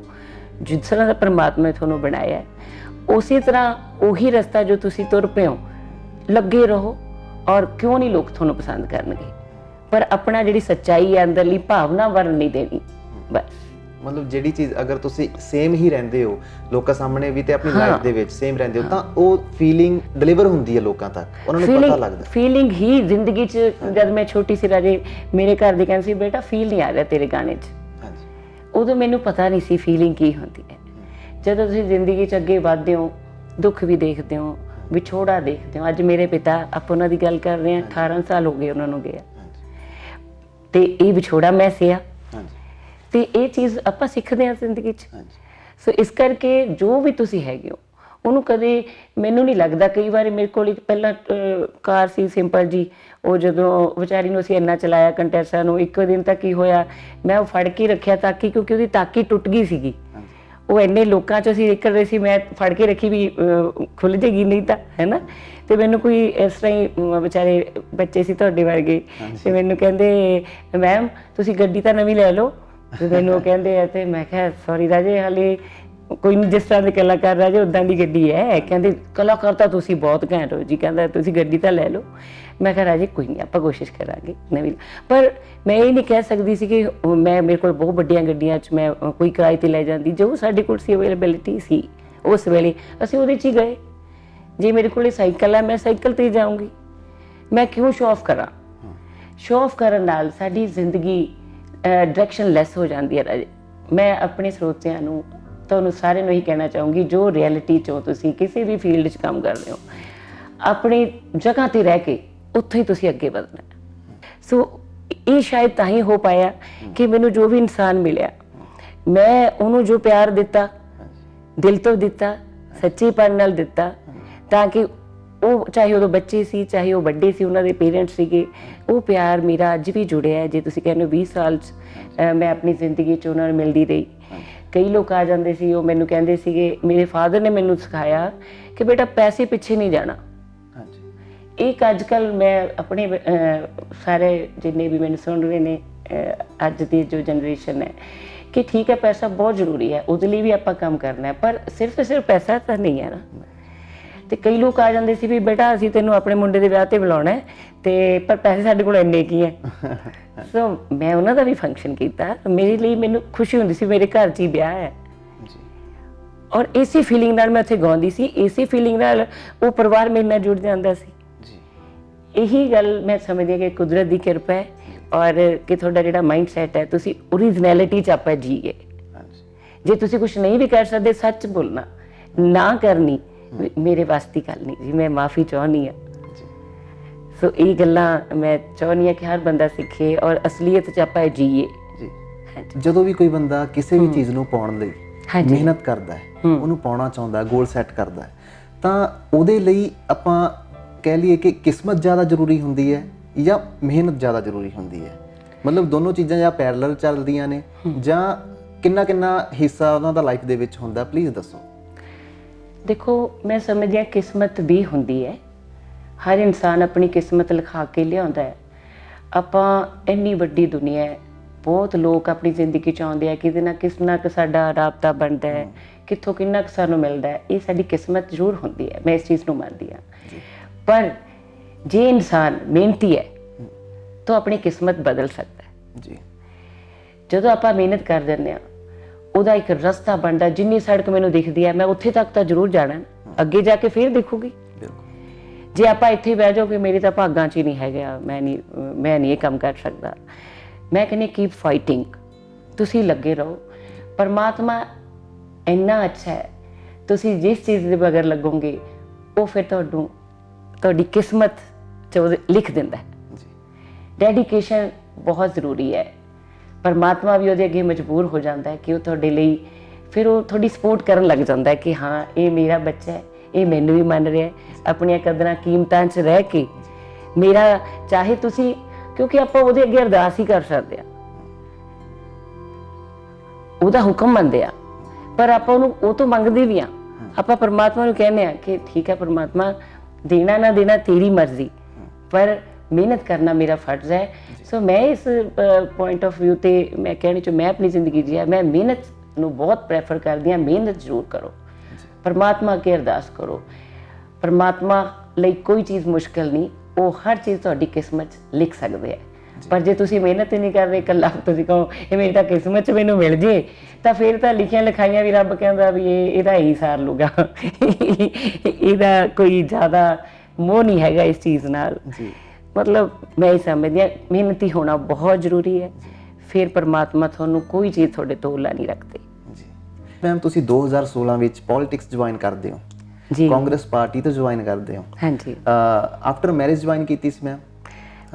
ਜਿਸ ਤਰ੍ਹਾਂ ਦਾ ਪਰਮਾਤਮਾ ਨੇ ਤੁਹਾਨੂੰ ਬਣਾਇਆ ਹੈ ਉਸੇ ਤਰ੍ਹਾਂ ਉਹੀ ਰਸਤਾ ਜੋ ਤੁਸੀਂ ਤੁਰ ਪਏ ਹੋ ਲੱਗੇ ਰਹੋ। ਔਰ ਕਿਉਂ ਨਹੀਂ ਲੋਕ ਤੁਹਾਨੂੰ ਪਸੰਦ ਕਰਨਗੇ, ਪਰ ਆਪਣਾ ਜਿਹੜੀ ਸੱਚਾਈ ਹੈ ਅੰਦਰਲੀ ਭਾਵਨਾ ਵਰਨ ਨਹੀਂ ਦੇਣੀ ਬਸ। ਮਤਲਬ ਜਿਹੜੀ ਚੀਜ਼ ਅਗਰ ਤੁਸੀਂ ਸੇਮ ਹੀ ਰਹਿੰਦੇ ਹੋ ਲੋਕਾਂ ਸਾਹਮਣੇ ਵੀ ਤੇ ਆਪਣੀ ਲਾਈਫ ਦੇ ਵਿੱਚ ਸੇਮ ਰਹਿੰਦੇ ਹੋ ਤਾਂ ਉਹ ਫੀਲਿੰਗ ਡਿਲੀਵਰ ਹੁੰਦੀ ਹੈ ਲੋਕਾਂ ਤੱਕ, ਉਹਨਾਂ ਨੂੰ ਪਤਾ ਲੱਗਦਾ। ਫੀਲਿੰਗ ਹੀ ਜ਼ਿੰਦਗੀ 'ਚ ਜਦ ਮੈਂ ਛੋਟੀ ਸੀ ਰਾਜੇ, ਮੇਰੇ ਘਰ ਦੇ ਕਹਿੰਦੇ ਸੀ ਬੇਟਾ ਫੀਲ ਨਹੀਂ ਆ ਰਿਹਾ ਤੇਰੇ ਗਾਣੇ 'ਚ। ਉਦੋਂ ਮੈਨੂੰ ਪਤਾ ਨਹੀਂ ਸੀ ਫੀਲਿੰਗ ਕੀ ਹੁੰਦੀ ਹੈ। ਜਦੋਂ ਤੁਸੀਂ ਜ਼ਿੰਦਗੀ 'ਚ ਅੱਗੇ ਵੱਧਦੇ ਹੋ, ਦੁੱਖ ਵੀ ਦੇਖਦੇ ਹੋ, ਵਿਛੋੜਾ ਦੇਖਦੇ ਹੋ। ਅੱਜ ਮੇਰੇ ਪਿਤਾ, ਆਪਾਂ ਉਹਨਾਂ ਦੀ ਗੱਲ ਕਰ ਰਹੇ ਹਾਂ, 18 ਸਾਲ ਹੋ ਗਏ ਉਹਨਾਂ ਨੂੰ ਗਿਆ ਤੇ ਇਹ ਵਿਛੋੜਾ ਮੈਂ ਸਿਆ ਤੇ ਇਹ ਚੀਜ਼ ਆਪਾਂ ਸਿੱਖਦੇ ਹਾਂ ਜ਼ਿੰਦਗੀ 'ਚ। ਸੋ ਇਸ ਕਰਕੇ ਜੋ ਵੀ ਤੁਸੀਂ ਹੈਗੇ ਹੋ ਉਹਨੂੰ ਕਦੇ, ਮੈਨੂੰ ਨਹੀਂ ਲੱਗਦਾ, ਕਈ ਵਾਰੀ ਮੇਰੇ ਕੋਲ ਇੱਕ ਪਹਿਲਾਂ ਕਾਰ ਸੀ ਸਿੰਪਲ ਜੀ, ਉਹ ਜਦੋਂ ਵਿਚਾਰੀ ਨੂੰ ਅਸੀਂ ਇੰਨਾ ਚਲਾਇਆ ਕੰਟੈਸਾ ਨੂੰ, ਇੱਕ ਦਿਨ ਤੱਕ ਕੀ ਹੋਇਆ ਮੈਂ ਉਹ ਫੜ ਕੇ ਰੱਖਿਆ ਤਾਕੀ, ਕਿਉਂਕਿ ਉਹਦੀ ਤਾਕੀ ਟੁੱਟ ਗਈ ਸੀਗੀ। ਉਹ ਇੰਨੇ ਲੋਕਾਂ 'ਚ ਅਸੀਂ ਨਿਕਲ ਰਹੇ ਸੀ, ਮੈਂ ਫੜ ਕੇ ਰੱਖੀ ਵੀ ਖੁੱਲ ਜਾਏਗੀ ਨਹੀਂ ਤਾਂ, ਹੈ ਨਾ। ਤੇ ਮੈਨੂੰ ਕੋਈ ਇਸ ਤਰ੍ਹਾਂ ਹੀ ਵਿਚਾਰੇ ਬੱਚੇ ਸੀ ਤੁਹਾਡੇ ਵਰਗੇ, ਤੇ ਮੈਨੂੰ ਕਹਿੰਦੇ ਮੈਮ ਤੁਸੀਂ ਗੱਡੀ ਤਾਂ ਨਵੀਂ ਲੈ ਲਓ। ਤੇ ਮੈਨੂੰ ਉਹ ਕਹਿੰਦੇ ਆ, ਤੇ ਮੈਂ ਕਿਹਾ ਸੌਰੀ ਰਾਜੇ ਹਾਲੇ ਕੋਈ ਨਹੀਂ, ਜਿਸ ਤਰ੍ਹਾਂ ਦੇ ਕਲਾਕਾਰ ਰਾਜੇ ਉੱਦਾਂ ਦੀ ਗੱਡੀ ਹੈ। ਕਹਿੰਦੇ ਕਲਾਕਾਰ ਤਾਂ ਤੁਸੀਂ ਬਹੁਤ ਘੈਂਟ ਹੋ ਜੀ, ਕਹਿੰਦਾ ਤੁਸੀਂ ਗੱਡੀ ਤਾਂ ਲੈ ਲਓ। ਮੈਂ ਕਿਹਾ ਰਾਜੇ ਕੋਈ ਨਹੀਂ, ਆਪਾਂ ਕੋਸ਼ਿਸ਼ ਕਰਾਂਗੇ ਨਵੀਂ। ਪਰ ਮੈਂ ਇਹ ਨਹੀਂ ਕਹਿ ਸਕਦੀ ਸੀ ਕਿ ਮੇਰੇ ਕੋਲ ਬਹੁਤ ਵੱਡੀਆਂ ਗੱਡੀਆਂ 'ਚ ਮੈਂ ਕੋਈ ਕਿਰਾਏ 'ਤੇ ਲੈ ਜਾਂਦੀ। ਜੋ ਸਾਡੇ ਕੋਲ ਸੀ ਅਵੇਲੇਬਿਲਿਟੀ ਸੀ ਉਸ ਵੇਲੇ ਅਸੀਂ ਉਹਦੇ 'ਚ ਹੀ ਗਏ। ਜੇ ਮੇਰੇ ਕੋਲ ਸਾਈਕਲ ਹੈ ਮੈਂ ਸਾਈਕਲ 'ਤੇ ਹੀ ਜਾਊਂਗੀ। ਮੈਂ ਕਿਉਂ ਸ਼ੋਅ ਆਫ ਕਰਾਂ? ਸ਼ੋਅ ਆਫ ਕਰਨ ਨਾਲ ਸਾਡੀ ਜ਼ਿੰਦਗੀ ਡਾਇਰੈਕਸ਼ਨ ਲੈਸ ਹੋ ਜਾਂਦੀ ਹੈ ਰਾਜੇ। ਮੈਂ ਆਪਣੇ ਸਰੋਤਿਆਂ ਨੂੰ, ਤੁਹਾਨੂੰ ਸਾਰਿਆਂ ਨੂੰ ਹੀ ਕਹਿਣਾ ਚਾਹੂੰਗੀ, ਜੋ ਰਿਐਲਿਟੀ 'ਚੋਂ ਤੁਸੀਂ ਕਿਸੇ ਵੀ ਫੀਲਡ 'ਚ ਕੰਮ ਕਰ ਰਹੇ ਹੋ, ਆਪਣੀ ਜਗ੍ਹਾ 'ਤੇ ਰਹਿ ਕੇ ਉੱਥੇ ਹੀ ਤੁਸੀਂ ਅੱਗੇ ਵਧਣਾ। ਸੋ ਇਹ ਸ਼ਾਇਦ ਤਾਂ ਹੀ ਹੋ ਪਾਇਆ ਕਿ ਮੈਨੂੰ ਜੋ ਵੀ ਇਨਸਾਨ ਮਿਲਿਆ, ਮੈਂ ਉਹਨੂੰ ਜੋ ਪਿਆਰ ਦਿੱਤਾ, ਦਿਲ ਤੋਂ ਦਿੱਤਾ, ਸੱਚੇਪਨ ਨਾਲ ਦਿੱਤਾ, ਤਾਂ ਕਿ ਉਹ ਚਾਹੇ ਉਦੋਂ ਬੱਚੇ ਸੀ ਚਾਹੇ ਉਹ ਵੱਡੇ ਸੀ, ਉਹਨਾਂ ਦੇ ਪੇਰੈਂਟਸ ਸੀਗੇ, ਉਹ ਪਿਆਰ ਮੇਰਾ ਅੱਜ ਵੀ ਜੁੜਿਆ। ਜੇ ਤੁਸੀਂ ਕਹਿੰਦੇ ਹੋ 20 ਸਾਲ 'ਚ ਮੈਂ ਆਪਣੀ ਜ਼ਿੰਦਗੀ 'ਚ ਉਹਨਾਂ ਨੂੰ ਮਿਲਦੀ ਰਹੀ। ਕਈ ਲੋਕ ਆ ਜਾਂਦੇ ਸੀ, ਉਹ ਮੈਨੂੰ ਕਹਿੰਦੇ ਸੀਗੇ, ਮੇਰੇ ਫਾਦਰ ਨੇ ਮੈਨੂੰ ਸਿਖਾਇਆ ਕਿ ਬੇਟਾ ਪੈਸੇ ਪਿੱਛੇ ਨਹੀਂ ਜਾਣਾ। ਇੱਕ ਅੱਜ ਕੱਲ੍ਹ ਮੈਂ ਆਪਣੇ ਸਾਰੇ ਜਿੰਨੇ ਵੀ ਮੈਨੂੰ ਸੁਣ ਰਹੇ ਨੇ, ਅੱਜ ਦੀ ਜੋ ਜਨਰੇਸ਼ਨ ਹੈ, ਕਿ ਠੀਕ ਹੈ ਪੈਸਾ ਬਹੁਤ ਜ਼ਰੂਰੀ ਹੈ, ਉਹਦੇ ਲਈ ਵੀ ਆਪਾਂ ਕੰਮ ਕਰਨਾ ਹੈ, ਪਰ ਸਿਰਫ ਪੈਸਾ ਤਾਂ ਨਹੀਂ ਹੈ ਨਾ। ਤੇ ਕਈ ਲੋਕ ਆ ਜਾਂਦੇ ਸੀ ਵੀ ਬੇਟਾ ਅਸੀਂ ਤੈਨੂੰ ਆਪਣੇ ਮੁੰਡੇ ਦੇ ਵਿਆਹ 'ਤੇ ਬੁਲਾਉਣਾ ਹੈ, ਤੇ ਪਰ ਪੈਸੇ ਸਾਡੇ ਕੋਲ ਇੰਨੇ ਕੀ ਹੈ। ਸੋ ਮੈਂ ਉਹਨਾਂ ਦਾ ਵੀ ਫੰਕਸ਼ਨ ਕੀਤਾ। ਮੇਰੇ ਲਈ ਮੈਨੂੰ ਖੁਸ਼ੀ ਹੁੰਦੀ ਸੀ ਮੇਰੇ ਘਰ 'ਚ ਹੀ ਵਿਆਹ ਹੈ, ਔਰ ਇਸੇ ਫੀਲਿੰਗ ਨਾਲ ਮੈਂ ਉੱਥੇ ਗਾਉਂਦੀ ਸੀ, ਇਸੇ ਫੀਲਿੰਗ ਨਾਲ ਉਹ ਪਰਿਵਾਰ ਮੇਰੇ ਨਾਲ ਜੁੜ ਜਾਂਦਾ ਸੀ। ਇਹੀ ਗੱਲ ਮੈਂ ਸਮਝਦੀ ਹਾਂ ਕਿ ਕੁਦਰਤ ਦੀ ਕਿਰਪਾ ਹੈ, ਔਰ ਕਿ ਤੁਹਾਡਾ ਜਿਹੜਾ ਮਾਈਂਡ ਸੈਟ ਹੈ, ਤੁਸੀਂ ਓਰੀਜਨੈਲਿਟੀ 'ਚ ਆਪਾਂ ਜੀਏ। ਜੇ ਤੁਸੀਂ ਕੁਝ ਨਹੀਂ ਵੀ ਕਰ ਸਕਦੇ, ਸੱਚ ਬੋਲਣਾ, ਨਾ ਕਰਨੀ ਮੇਰੇ ਵਾਸਤੇ ਦੀ ਗੱਲ ਨਹੀਂ ਜੀ, ਮੈਂ ਮਾਫੀ ਚਾਹੁੰਦੀ ਹਾਂ। ਸੋ ਇਹ ਗੱਲਾਂ ਮੈਂ ਚਾਹੁੰਦੀ ਹਾਂ ਕਿ ਹਰ ਬੰਦਾ ਸਿੱਖੇ ਔਰ ਅਸਲੀਅਤ 'ਚ ਆਪਾਂ ਜੀਏ। ਜਦੋਂ ਵੀ ਕੋਈ ਬੰਦਾ ਕਿਸੇ ਵੀ ਚੀਜ਼ ਨੂੰ ਪਾਉਣ ਲਈ ਮਿਹਨਤ ਕਰਦਾ ਹੈ, ਉਹਨੂੰ ਪਾਉਣਾ ਚਾਹੁੰਦਾ, ਗੋਲ ਸੈੱਟ ਕਰਦਾ ਹੈ, ਤਾਂ ਉਹਦੇ ਲਈ ਆਪਾਂ ਕਹਿ ਲਈਏ ਕਿ ਕਿਸਮਤ ਜ਼ਿਆਦਾ ਜ਼ਰੂਰੀ ਹੁੰਦੀ ਹੈ ਜਾਂ ਮਿਹਨਤ ਜ਼ਿਆਦਾ ਜ਼ਰੂਰੀ ਹੁੰਦੀ ਹੈ? ਮਤਲਬ ਦੋਨੋਂ ਚੀਜ਼ਾਂ ਜਾਂ ਪੈਰਲਲ ਚੱਲਦੀਆਂ ਨੇ ਜਾਂ ਕਿੰਨਾ ਹਿੱਸਾ ਉਹਨਾਂ ਦਾ ਲਾਈਫ ਦੇ ਵਿੱਚ ਹੁੰਦਾ? ਪਲੀਜ਼ ਦੱਸੋ। ਦੇਖੋ ਮੈਂ ਸਮਝਦੀ ਹਾਂ ਕਿਸਮਤ ਵੀ ਹੁੰਦੀ ਹੈ, ਹਰ ਇਨਸਾਨ ਆਪਣੀ ਕਿਸਮਤ ਲਿਖਾ ਕੇ ਲਿਆਉਂਦਾ ਹੈ। ਆਪਾਂ ਇੰਨੀ ਵੱਡੀ ਦੁਨੀਆ ਹੈ, ਬਹੁਤ ਲੋਕ ਆਪਣੀ ਜ਼ਿੰਦਗੀ 'ਚ ਆਉਂਦੇ ਆ ਕਿ ਇਹਦੇ ਨਾਲ ਕਿਸ ਨਾਲ ਸਾਡਾ ਰਾਬਤਾ ਬਣਦਾ ਹੈ, ਕਿੱਥੋਂ ਕਿੰਨਾ ਕੁ ਸਾਨੂੰ ਮਿਲਦਾ ਹੈ, ਇਹ ਸਾਡੀ ਕਿਸਮਤ ਜ਼ਰੂਰ ਹੁੰਦੀ ਹੈ, ਮੈਂ ਇਸ ਚੀਜ਼ ਨੂੰ ਮੰਨਦੀ ਹਾਂ। ਪਰ ਜੇ ਇਨਸਾਨ ਮਿਹਨਤੀ ਹੈ, ਤਾਂ ਆਪਣੀ ਕਿਸਮਤ ਬਦਲ ਸਕਦਾ ਹੈ। ਜੀ ਜਦੋਂ ਆਪਾਂ ਮਿਹਨਤ ਕਰ ਦਿੰਦੇ ਹਾਂ ਉਹਦਾ ਇੱਕ ਰਸਤਾ ਬਣਦਾ। ਜਿੰਨੀ ਸੜਕ ਮੈਨੂੰ ਦਿਖਦੀ ਹੈ ਮੈਂ ਉੱਥੇ ਤੱਕ ਤਾਂ ਜ਼ਰੂਰ ਜਾਣਾ, ਅੱਗੇ ਜਾ ਕੇ ਫਿਰ ਦਿਖੂਗੀ। ਬਿਲਕੁਲ। ਜੇ ਆਪਾਂ ਇੱਥੇ ਬਹਿ ਜਾਓ ਕਿ ਮੇਰੀ ਤਾਂ ਭਾਗਾਂ 'ਚ ਹੀ ਨਹੀਂ ਹੈਗਾ, ਮੈਂ ਨਹੀਂ ਇਹ ਕੰਮ ਕਰ ਸਕਦਾ, ਮੈਂ ਕਹਿੰਦੀ ਕੀਪ ਫਾਈਟਿੰਗ, ਤੁਸੀਂ ਲੱਗੇ ਰਹੋ। ਪਰਮਾਤਮਾ ਇੰਨਾ ਅੱਛਾ ਹੈ, ਤੁਸੀਂ ਜਿਸ ਚੀਜ਼ ਦੇ ਬਗੈਰ ਲੱਗੋਗੇ ਉਹ ਫਿਰ ਤੁਹਾਡੀ ਕਿਸਮਤ 'ਚ ਲਿਖ ਦਿੰਦਾ ਹੈ। ਡੈਡੀਕੇਸ਼ਨ ਬਹੁਤ ਜ਼ਰੂਰੀ ਹੈ। ਪਰਮਾਤਮਾ ਵੀ ਉਹਦੇ ਅੱਗੇ ਮਜਬੂਰ ਹੋ ਜਾਂਦਾ ਹੈ ਕਿ ਉਹ ਤੁਹਾਡੇ ਲਈ ਫਿਰ ਉਹ ਤੁਹਾਡੀ ਸਪੋਰਟ ਕਰਨ ਲੱਗ ਜਾਂਦਾ ਹੈ ਕਿ ਹਾਂ ਇਹ ਮੇਰਾ ਬੱਚਾ ਹੈ, ਇਹ ਮੈਨੂੰ ਵੀ ਮੰਨ ਰਿਹਾ ਹੈ। ਆਪਣੀਆਂ ਕਦਰਾਂ ਕੀਮਤਾਂ 'ਚ ਰਹਿ ਕੇ ਮੇਰਾ ਚਾਹੇ ਤੁਸੀਂ, ਕਿਉਂਕਿ ਆਪਾਂ ਉਹਦੇ ਅੱਗੇ ਅਰਦਾਸ ਹੀ ਕਰ ਸਕਦੇ ਹਾਂ, ਉਹਦਾ ਹੁਕਮ ਮੰਨਦੇ ਆ, ਪਰ ਆਪਾਂ ਉਹਨੂੰ ਉਹ ਤੋਂ ਮੰਗਦੇ ਵੀ ਆ। ਆਪਾਂ ਪਰਮਾਤਮਾ ਨੂੰ ਕਹਿੰਦੇ ਆ ਕਿ ਠੀਕ ਹੈ ਪਰਮਾਤਮਾ, ਦੇਣਾ ਨਾ ਦੇਣਾ ਤੇਰੀ ਮਰਜ਼ੀ, ਪਰ ਮਿਹਨਤ ਕਰਨਾ ਮੇਰਾ ਫਰਜ਼ ਹੈ। ਸੋ ਮੈਂ ਇਸ ਪੁਆਇੰਟ ਆਫ ਵਿਊ ਤੇ ਮੈਂ ਕਹਿਣੀ ਚਾਹੁੰਦੀ, ਮੈਂ ਆਪਣੀ ਜ਼ਿੰਦਗੀ ਜੀ ਮੈਂ ਮਿਹਨਤ ਨੂੰ ਬਹੁਤ ਪ੍ਰੈਫਰ ਕਰਦੀ ਹਾਂ। ਮਿਹਨਤ ਜ਼ਰੂਰ ਕਰੋ, ਪਰਮਾਤਮਾ ਅੱਗੇ ਅਰਦਾਸ ਕਰੋ। ਪਰਮਾਤਮਾ ਲਈ ਕੋਈ ਚੀਜ਼ ਮੁਸ਼ਕਿਲ ਨਹੀਂ, ਉਹ ਹਰ ਚੀਜ਼ ਤੁਹਾਡੀ ਕਿਸਮਤ 'ਚ ਲਿਖ ਸਕਦੇ ਆ। ਪਰ ਜੇ ਤੁਸੀਂ ਮਿਹਨਤ ਹੀ ਨਹੀਂ ਕਰ ਰਹੇ, ਇਕੱਲਾ ਤੁਸੀਂ ਕਹੋ ਇਹ ਮੇਰੀ ਤਾਂ ਕਿਸਮਤ 'ਚ ਮੈਨੂੰ ਮਿਲ ਜੇ, ਤਾਂ ਫਿਰ ਤਾਂ ਲਿਖੀਆਂ ਲਿਖਾਈਆਂ ਵੀ ਰੱਬ ਕਹਿੰਦਾ ਵੀ ਇਹਦਾ ਹੀ ਸਾਰ ਲੂਗਾ, ਇਹਦਾ ਕੋਈ ਜ਼ਿਆਦਾ ਮੋਹ ਨਹੀਂ ਹੈਗਾ ਇਸ ਚੀਜ਼ ਨਾਲ। ਮਤਲਬ ਮੈਂ ਇਹ ਸਮਝਦੀ ਹਾਂ ਮਿਹਨਤੀ ਹੋਣਾ ਬਹੁਤ ਜ਼ਰੂਰੀ ਹੈ, ਫਿਰ ਪਰਮਾਤਮਾ ਤੁਹਾਨੂੰ ਕੋਈ ਚੀਜ਼ ਤੁਹਾਡੇ ਤੋਂ ਓਲਾ ਨਹੀਂ ਰੱਖਦੇ। ਜੀ ਮੈਮ, ਤੁਸੀਂ 2016 ਵਿੱਚ ਪੋਲਿਟਿਕਸ ਜੁਆਇਨ ਕਰਦੇ ਹੋ ਜੀ, ਕਾਂਗਰਸ ਪਾਰਟੀ ਤੋਂ ਜੁਆਇਨ ਕਰਦੇ ਹੋ। ਹਾਂਜੀ। ਆਫਟਰ ਮੈਰਿਜ ਜੁਆਇਨ ਕੀਤੀ ਸੀ ਮੈਮ?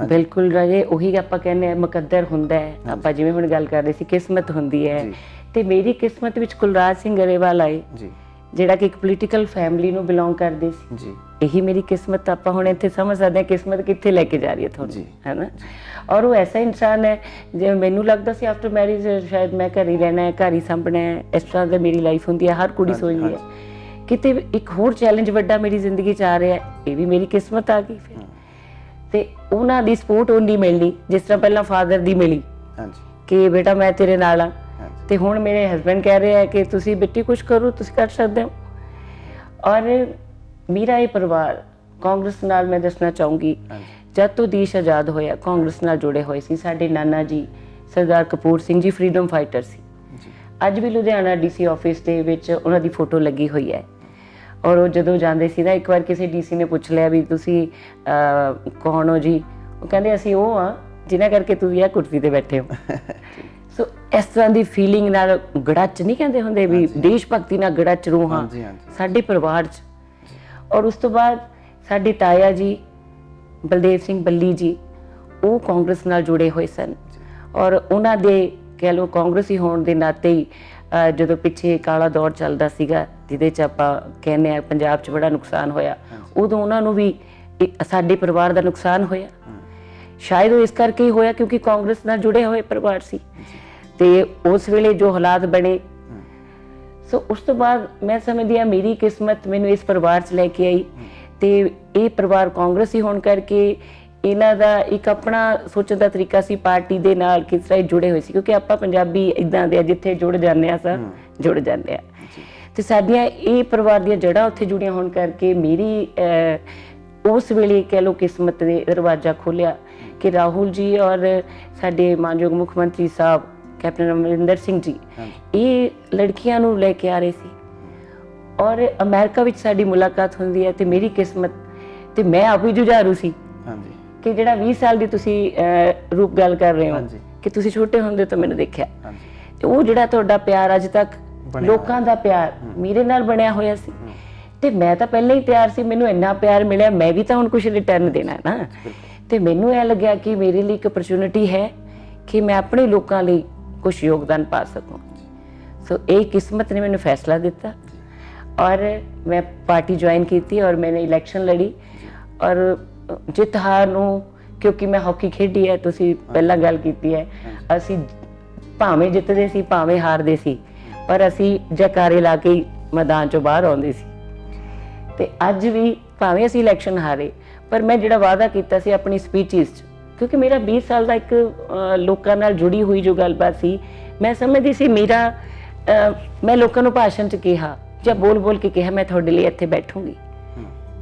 ਬਿਲਕੁਲ ਰਾਜੇ, ਉਹੀ ਆਪਾਂ ਕਹਿੰਦੇ ਆ ਮੁਕੱਦਰ ਹੁੰਦਾ ਹੈ। ਆਪਾਂ ਜਿਵੇਂ ਹੁਣ ਗੱਲ ਕਰਦੇ ਸੀ ਕਿਸਮਤ ਹੁੰਦੀ ਹੈ, ਤੇ ਮੇਰੀ ਕਿਸਮਤ ਵਿੱਚ ਕੁਲਰਾਜ ਸਿੰਘ ਗਰੇਵਾਲ ਆਏ ਜੀ, ਜਿਹੜਾ ਕਿ ਇੱਕ ਪੋਲੀਟੀਕਲ ਫੈਮਿਲੀ ਨੂੰ ਬਿਲੋਂਗ ਕਰਦੇ ਸੀ ਜੀ। ਇਹੀ ਮੇਰੀ ਕਿਸਮਤ, ਆਪਾਂ ਹੁਣ ਇੱਥੇ ਸਮਝ ਸਕਦੇ ਹਾਂ ਕਿਸਮਤ ਕਿੱਥੇ ਲੈ ਕੇ ਜਾ ਰਹੀ ਹੈ ਤੁਹਾਨੂੰ, ਹੈ ਨਾ। ਔਰ ਉਹ ਐਸਾ ਇਨਸਾਨ ਹੈ, ਜੇ ਮੈਨੂੰ ਲੱਗਦਾ ਸੀ ਆਫਟਰ ਮੈਰਿਜ ਸ਼ਾਇਦ ਮੈਂ ਘਰ ਹੀ ਰਹਿਣਾ ਹੈ, ਘਰ ਹੀ ਸਾਂਭਣਾ ਹੈ, ਇਸ ਤਰ੍ਹਾਂ ਦੀ ਮੇਰੀ ਲਾਈਫ ਹੁੰਦੀ ਹੈ, ਹਰ ਕੁੜੀ ਸੋਚਦੀ ਹੈ। ਕਿਤੇ ਇੱਕ ਹੋਰ ਚੈਲੰਜ ਵੱਡਾ ਮੇਰੀ ਜ਼ਿੰਦਗੀ 'ਚ ਆ ਰਿਹਾ, ਇਹ ਵੀ ਮੇਰੀ ਕਿਸਮਤ ਆ ਗਈ ਫਿਰ। ਤੇ ਉਹਨਾਂ ਦੀ ਸਪੋਰਟ ਉਹਦੀ ਮਿਲਣੀ ਜਿਸ ਤਰ੍ਹਾਂ ਪਹਿਲਾਂ ਫਾਦਰ ਦੀ ਮਿਲੀ ਕਿ ਬੇਟਾ ਮੈਂ ਤੇਰੇ ਨਾਲ ਆ, ਤੇ ਹੁਣ ਮੇਰੇ ਹਸਬੈਂਡ ਕਹਿ ਰਹੇ ਆ ਕਿ ਤੁਸੀਂ ਬੇਟੀ ਕੁਝ ਕਰੋ, ਤੁਸੀਂ ਕਰ ਸਕਦੇ ਹੋ। ਔਰ ਮੇਰਾ ਇਹ ਪਰਿਵਾਰ ਕਾਂਗਰਸ ਨਾਲ, ਮੈਂ ਦੱਸਣਾ ਚਾਹੂੰਗੀ, ਜਦ ਤੋਂ ਦੇਸ਼ ਆਜ਼ਾਦ ਹੋਇਆ ਕਾਂਗਰਸ ਨਾਲ ਜੁੜੇ ਹੋਏ ਸੀ। ਸਾਡੇ ਨਾਨਾ ਜੀ ਸਰਦਾਰ ਕਪੂਰ ਸਿੰਘ ਜੀ ਫਰੀडम ਫਾਈਟਰ ਸੀ। ਅੱਜ ਵੀ ਲੁਧਿਆਣਾ ਡੀਸੀ ਆਫਿਸ ਦੇ ਵਿੱਚ ਉਹਨਾਂ ਦੀ ਫੋਟੋ ਲੱਗੀ ਹੋਈ ਹੈ। ਔਰ ਉਹ ਜਦੋਂ ਜਾਂਦੇ ਸੀ ਨਾ, ਇੱਕ ਵਾਰ ਕਿਸੇ ਡੀਸੀ ਨੇ ਪੁੱਛ ਲਿਆ ਵੀ ਤੁਸੀਂ ਕੌਣ ਹੋ ਜੀ, ਉਹ ਕਹਿੰਦੇ ਅਸੀਂ ਉਹ ਆ ਜਿਨ੍ਹਾਂ ਕਰਕੇ ਤੁਸੀਂ ਇਹ ਕੁਰਸੀ ਤੇ ਬੈਠੇ ਹੋ। ਸੋ ਇਸ ਤਰ੍ਹਾਂ ਦੀ ਫੀਲਿੰਗ ਨਾਲ ਗੜਚ ਨਹੀਂ ਕਹਿੰਦੇ ਹੁੰਦੇ ਵੀ ਦੇਸ਼ ਭਗਤੀ ਨਾਲ ਗੜਚ ਰੂਹਾਂ ਸਾਡੇ ਪਰਿਵਾਰ 'ਚ। ਔਰ ਉਸ ਤੋਂ ਬਾਅਦ ਸਾਡੇ ਤਾਇਆ ਜੀ ਬਲਦੇਵ ਸਿੰਘ ਬੱਲੀ ਜੀ, ਉਹ ਕਾਂਗਰਸ ਨਾਲ ਜੁੜੇ ਹੋਏ ਸਨ। ਔਰ ਉਹਨਾਂ ਦੇ ਕਹਿ ਲਓ ਕਾਂਗਰਸੀ ਹੋਣ ਦੇ ਨਾਤੇ ਹੀ ਜਦੋਂ ਪਿੱਛੇ ਕਾਲਾ ਦੌਰ ਚੱਲਦਾ ਸੀਗਾ, ਜਿਹਦੇ 'ਚ ਆਪਾਂ ਕਹਿੰਦੇ ਆ ਪੰਜਾਬ 'ਚ ਬੜਾ ਨੁਕਸਾਨ ਹੋਇਆ, ਉਦੋਂ ਉਹਨਾਂ ਨੂੰ ਵੀ ਸਾਡੇ ਪਰਿਵਾਰ ਦਾ ਨੁਕਸਾਨ ਹੋਇਆ। ਸ਼ਾਇਦ ਉਹ ਇਸ ਕਰਕੇ ਹੀ ਹੋਇਆ ਕਿਉਂਕਿ ਕਾਂਗਰਸ ਨਾਲ ਜੁੜੇ ਹੋਏ ਪਰਿਵਾਰ ਸੀ, ਤੇ ਉਸ ਵੇਲੇ ਜੋ ਹਾਲਾਤ ਬਣੇ। ਸੋ ਉਸ ਤੋਂ ਬਾਅਦ ਮੈਂ ਸਮਝਦੀ ਹਾਂ ਮੇਰੀ ਕਿਸਮਤ ਮੈਨੂੰ ਇਸ ਪਰਿਵਾਰ 'ਚ ਲੈ ਕੇ ਆਈ, ਤੇ ਇਹ ਪਰਿਵਾਰ ਕਾਂਗਰਸੀ ਹੋਣ ਕਰਕੇ ਇਹਨਾਂ ਦਾ ਇੱਕ ਆਪਣਾ ਸੋਚਣ ਦਾ ਤਰੀਕਾ ਸੀ, ਪਾਰਟੀ ਦੇ ਨਾਲ ਕਿਸ ਤਰ੍ਹਾਂ ਜੁੜੇ ਹੋਏ ਸੀ, ਕਿਉਂਕਿ ਆਪਾਂ ਪੰਜਾਬੀ ਇੱਦਾਂ ਦੇ ਆ ਜਿੱਥੇ ਜੁੜ ਜਾਂਦੇ ਆ ਸਰ ਜੁੜ ਜਾਂਦੇ ਆ। ਤੇ ਸਾਡੀਆਂ ਇਹ ਪਰਿਵਾਰ ਦੀਆਂ ਜੜ੍ਹਾਂ ਉੱਥੇ ਜੁੜੀਆਂ ਹੋਣ ਕਰਕੇ ਮੇਰੀ ਉਸ ਵੇਲੇ ਕਹਿ ਲਓ ਕਿਸਮਤ ਦੇ ਦਰਵਾਜ਼ਾ ਖੋਲ੍ਹਿਆ ਕਿ ਰਾਹੁਲ ਜੀ ਔਰ ਸਾਡੇ ਮਾਨਯੋਗ ਮੁੱਖ ਮੰਤਰੀ ਸਾਹਿਬ ਕੈਪਟਨ ਅਮਰਿੰਦਰ ਸਿੰਘ ਜੀ ਇਹ ਲੜਕੀਆਂ ਨੂੰ ਲੈ ਕੇ ਆ ਰਹੇ ਸੀ। ਔਰ ਅਮਰੀਕਾ ਵਿੱਚ ਸਾਡੀ ਮੁਲਾਕਾਤ ਹੁੰਦੀ ਹੈ, ਤੇ ਮੇਰੀ ਕਿਸਮਤ, ਤੇ ਮੈਂ ਆਪ ਵੀ ਜੁਝਾਰੂ ਸੀ ਕਿ ਜਿਹੜਾ 20 ਸਾਲ ਦੀ ਤੁਸੀਂ ਰੂਪ ਗੱਲ ਕਰ ਰਹੇ ਹੋ ਕਿ ਤੁਸੀਂ ਛੋਟੇ ਹੁੰਦੇ ਤੋਂ ਮੈਨੂੰ ਦੇਖਿਆ, ਤੇ ਉਹ ਜਿਹੜਾ ਤੁਹਾਡਾ ਪਿਆਰ ਅੱਜ ਤੱਕ ਲੋਕਾਂ ਦਾ ਪਿਆਰ ਮੇਰੇ ਨਾਲ ਬਣਿਆ ਹੋਇਆ ਸੀ, ਤੇ ਮੈਂ ਤਾਂ ਪਹਿਲਾਂ ਹੀ ਤਿਆਰ ਸੀ, ਮੈਨੂੰ ਇੰਨਾ ਪਿਆਰ ਮਿਲਿਆ, ਮੈਂ ਵੀ ਤਾਂ ਹੁਣ ਕੁਝ ਰਿਟਰਨ ਦੇਣਾ ਨਾ। ਤੇ ਮੈਨੂੰ ਇਹ ਲੱਗਿਆ ਕਿ ਮੇਰੇ ਲਈ ਇੱਕ ਅਪਰਚੂਨਿਟੀ ਹੈ ਕਿ ਮੈਂ ਆਪਣੇ ਲੋਕਾਂ ਲਈ ਕੁਝ ਯੋਗਦਾਨ ਪਾ ਸਕਾਂ। ਸੋ ਇਹ ਕਿਸਮਤ ਨੇ ਮੈਨੂੰ ਫੈਸਲਾ ਦਿੱਤਾ ਔਰ ਮੈਂ ਪਾਰਟੀ ਜੁਆਇਨ ਕੀਤੀ ਔਰ ਮੈंने ਇਲੈਕਸ਼ਨ ਲੜੀ। ਔਰ ਜਿੱਤ ਹਾਰ ਨੂੰ, ਕਿਉਂਕਿ ਮੈਂ ਹਾਕੀ ਖੇਡੀ ਹੈ, ਤੁਸੀਂ ਪਹਿਲਾਂ ਗੱਲ ਕੀਤੀ ਹੈ, ਅਸੀਂ ਭਾਵੇਂ ਜਿੱਤਦੇ ਸੀ ਭਾਵੇਂ ਹਾਰਦੇ ਸੀ, ਪਰ ਅਸੀਂ ਜੈਕਾਰੇ ਲਾ ਕੇ ਮੈਦਾਨ ਚੋਂ ਬਾਹਰ ਆਉਂਦੇ ਸੀ। ਤੇ ਅੱਜ ਵੀ ਭਾਵੇਂ ਅਸੀਂ ਇਲੈਕਸ਼ਨ ਹਾਰੇ, ਪਰ ਮੈਂ ਜਿਹੜਾ ਵਾਅਦਾ ਕੀਤਾ ਸੀ ਆਪਣੀ ਸਪੀਚਿਸ 'ਚ, ਕਿਉਂਕਿ ਮੇਰਾ 20 ਸਾਲ ਦਾ ਇੱਕ ਲੋਕਾਂ ਨਾਲ ਜੁੜੀ ਹੋਈ ਜੋ ਗੱਲਬਾਤ ਸੀ, ਮੈਂ ਸਮਝਦੀ ਸੀ ਮੇਰਾ ਮੈਂ ਲੋਕਾਂ ਨੂੰ ਭਾਸ਼ਣ 'ਚ ਕਿਹਾ ਜਾਂ ਬੋਲ ਬੋਲ ਕੇ ਕਿਹਾ ਮੈਂ ਤੁਹਾਡੇ ਲਈ ਇੱਥੇ ਬੈਠੂੰਗੀ,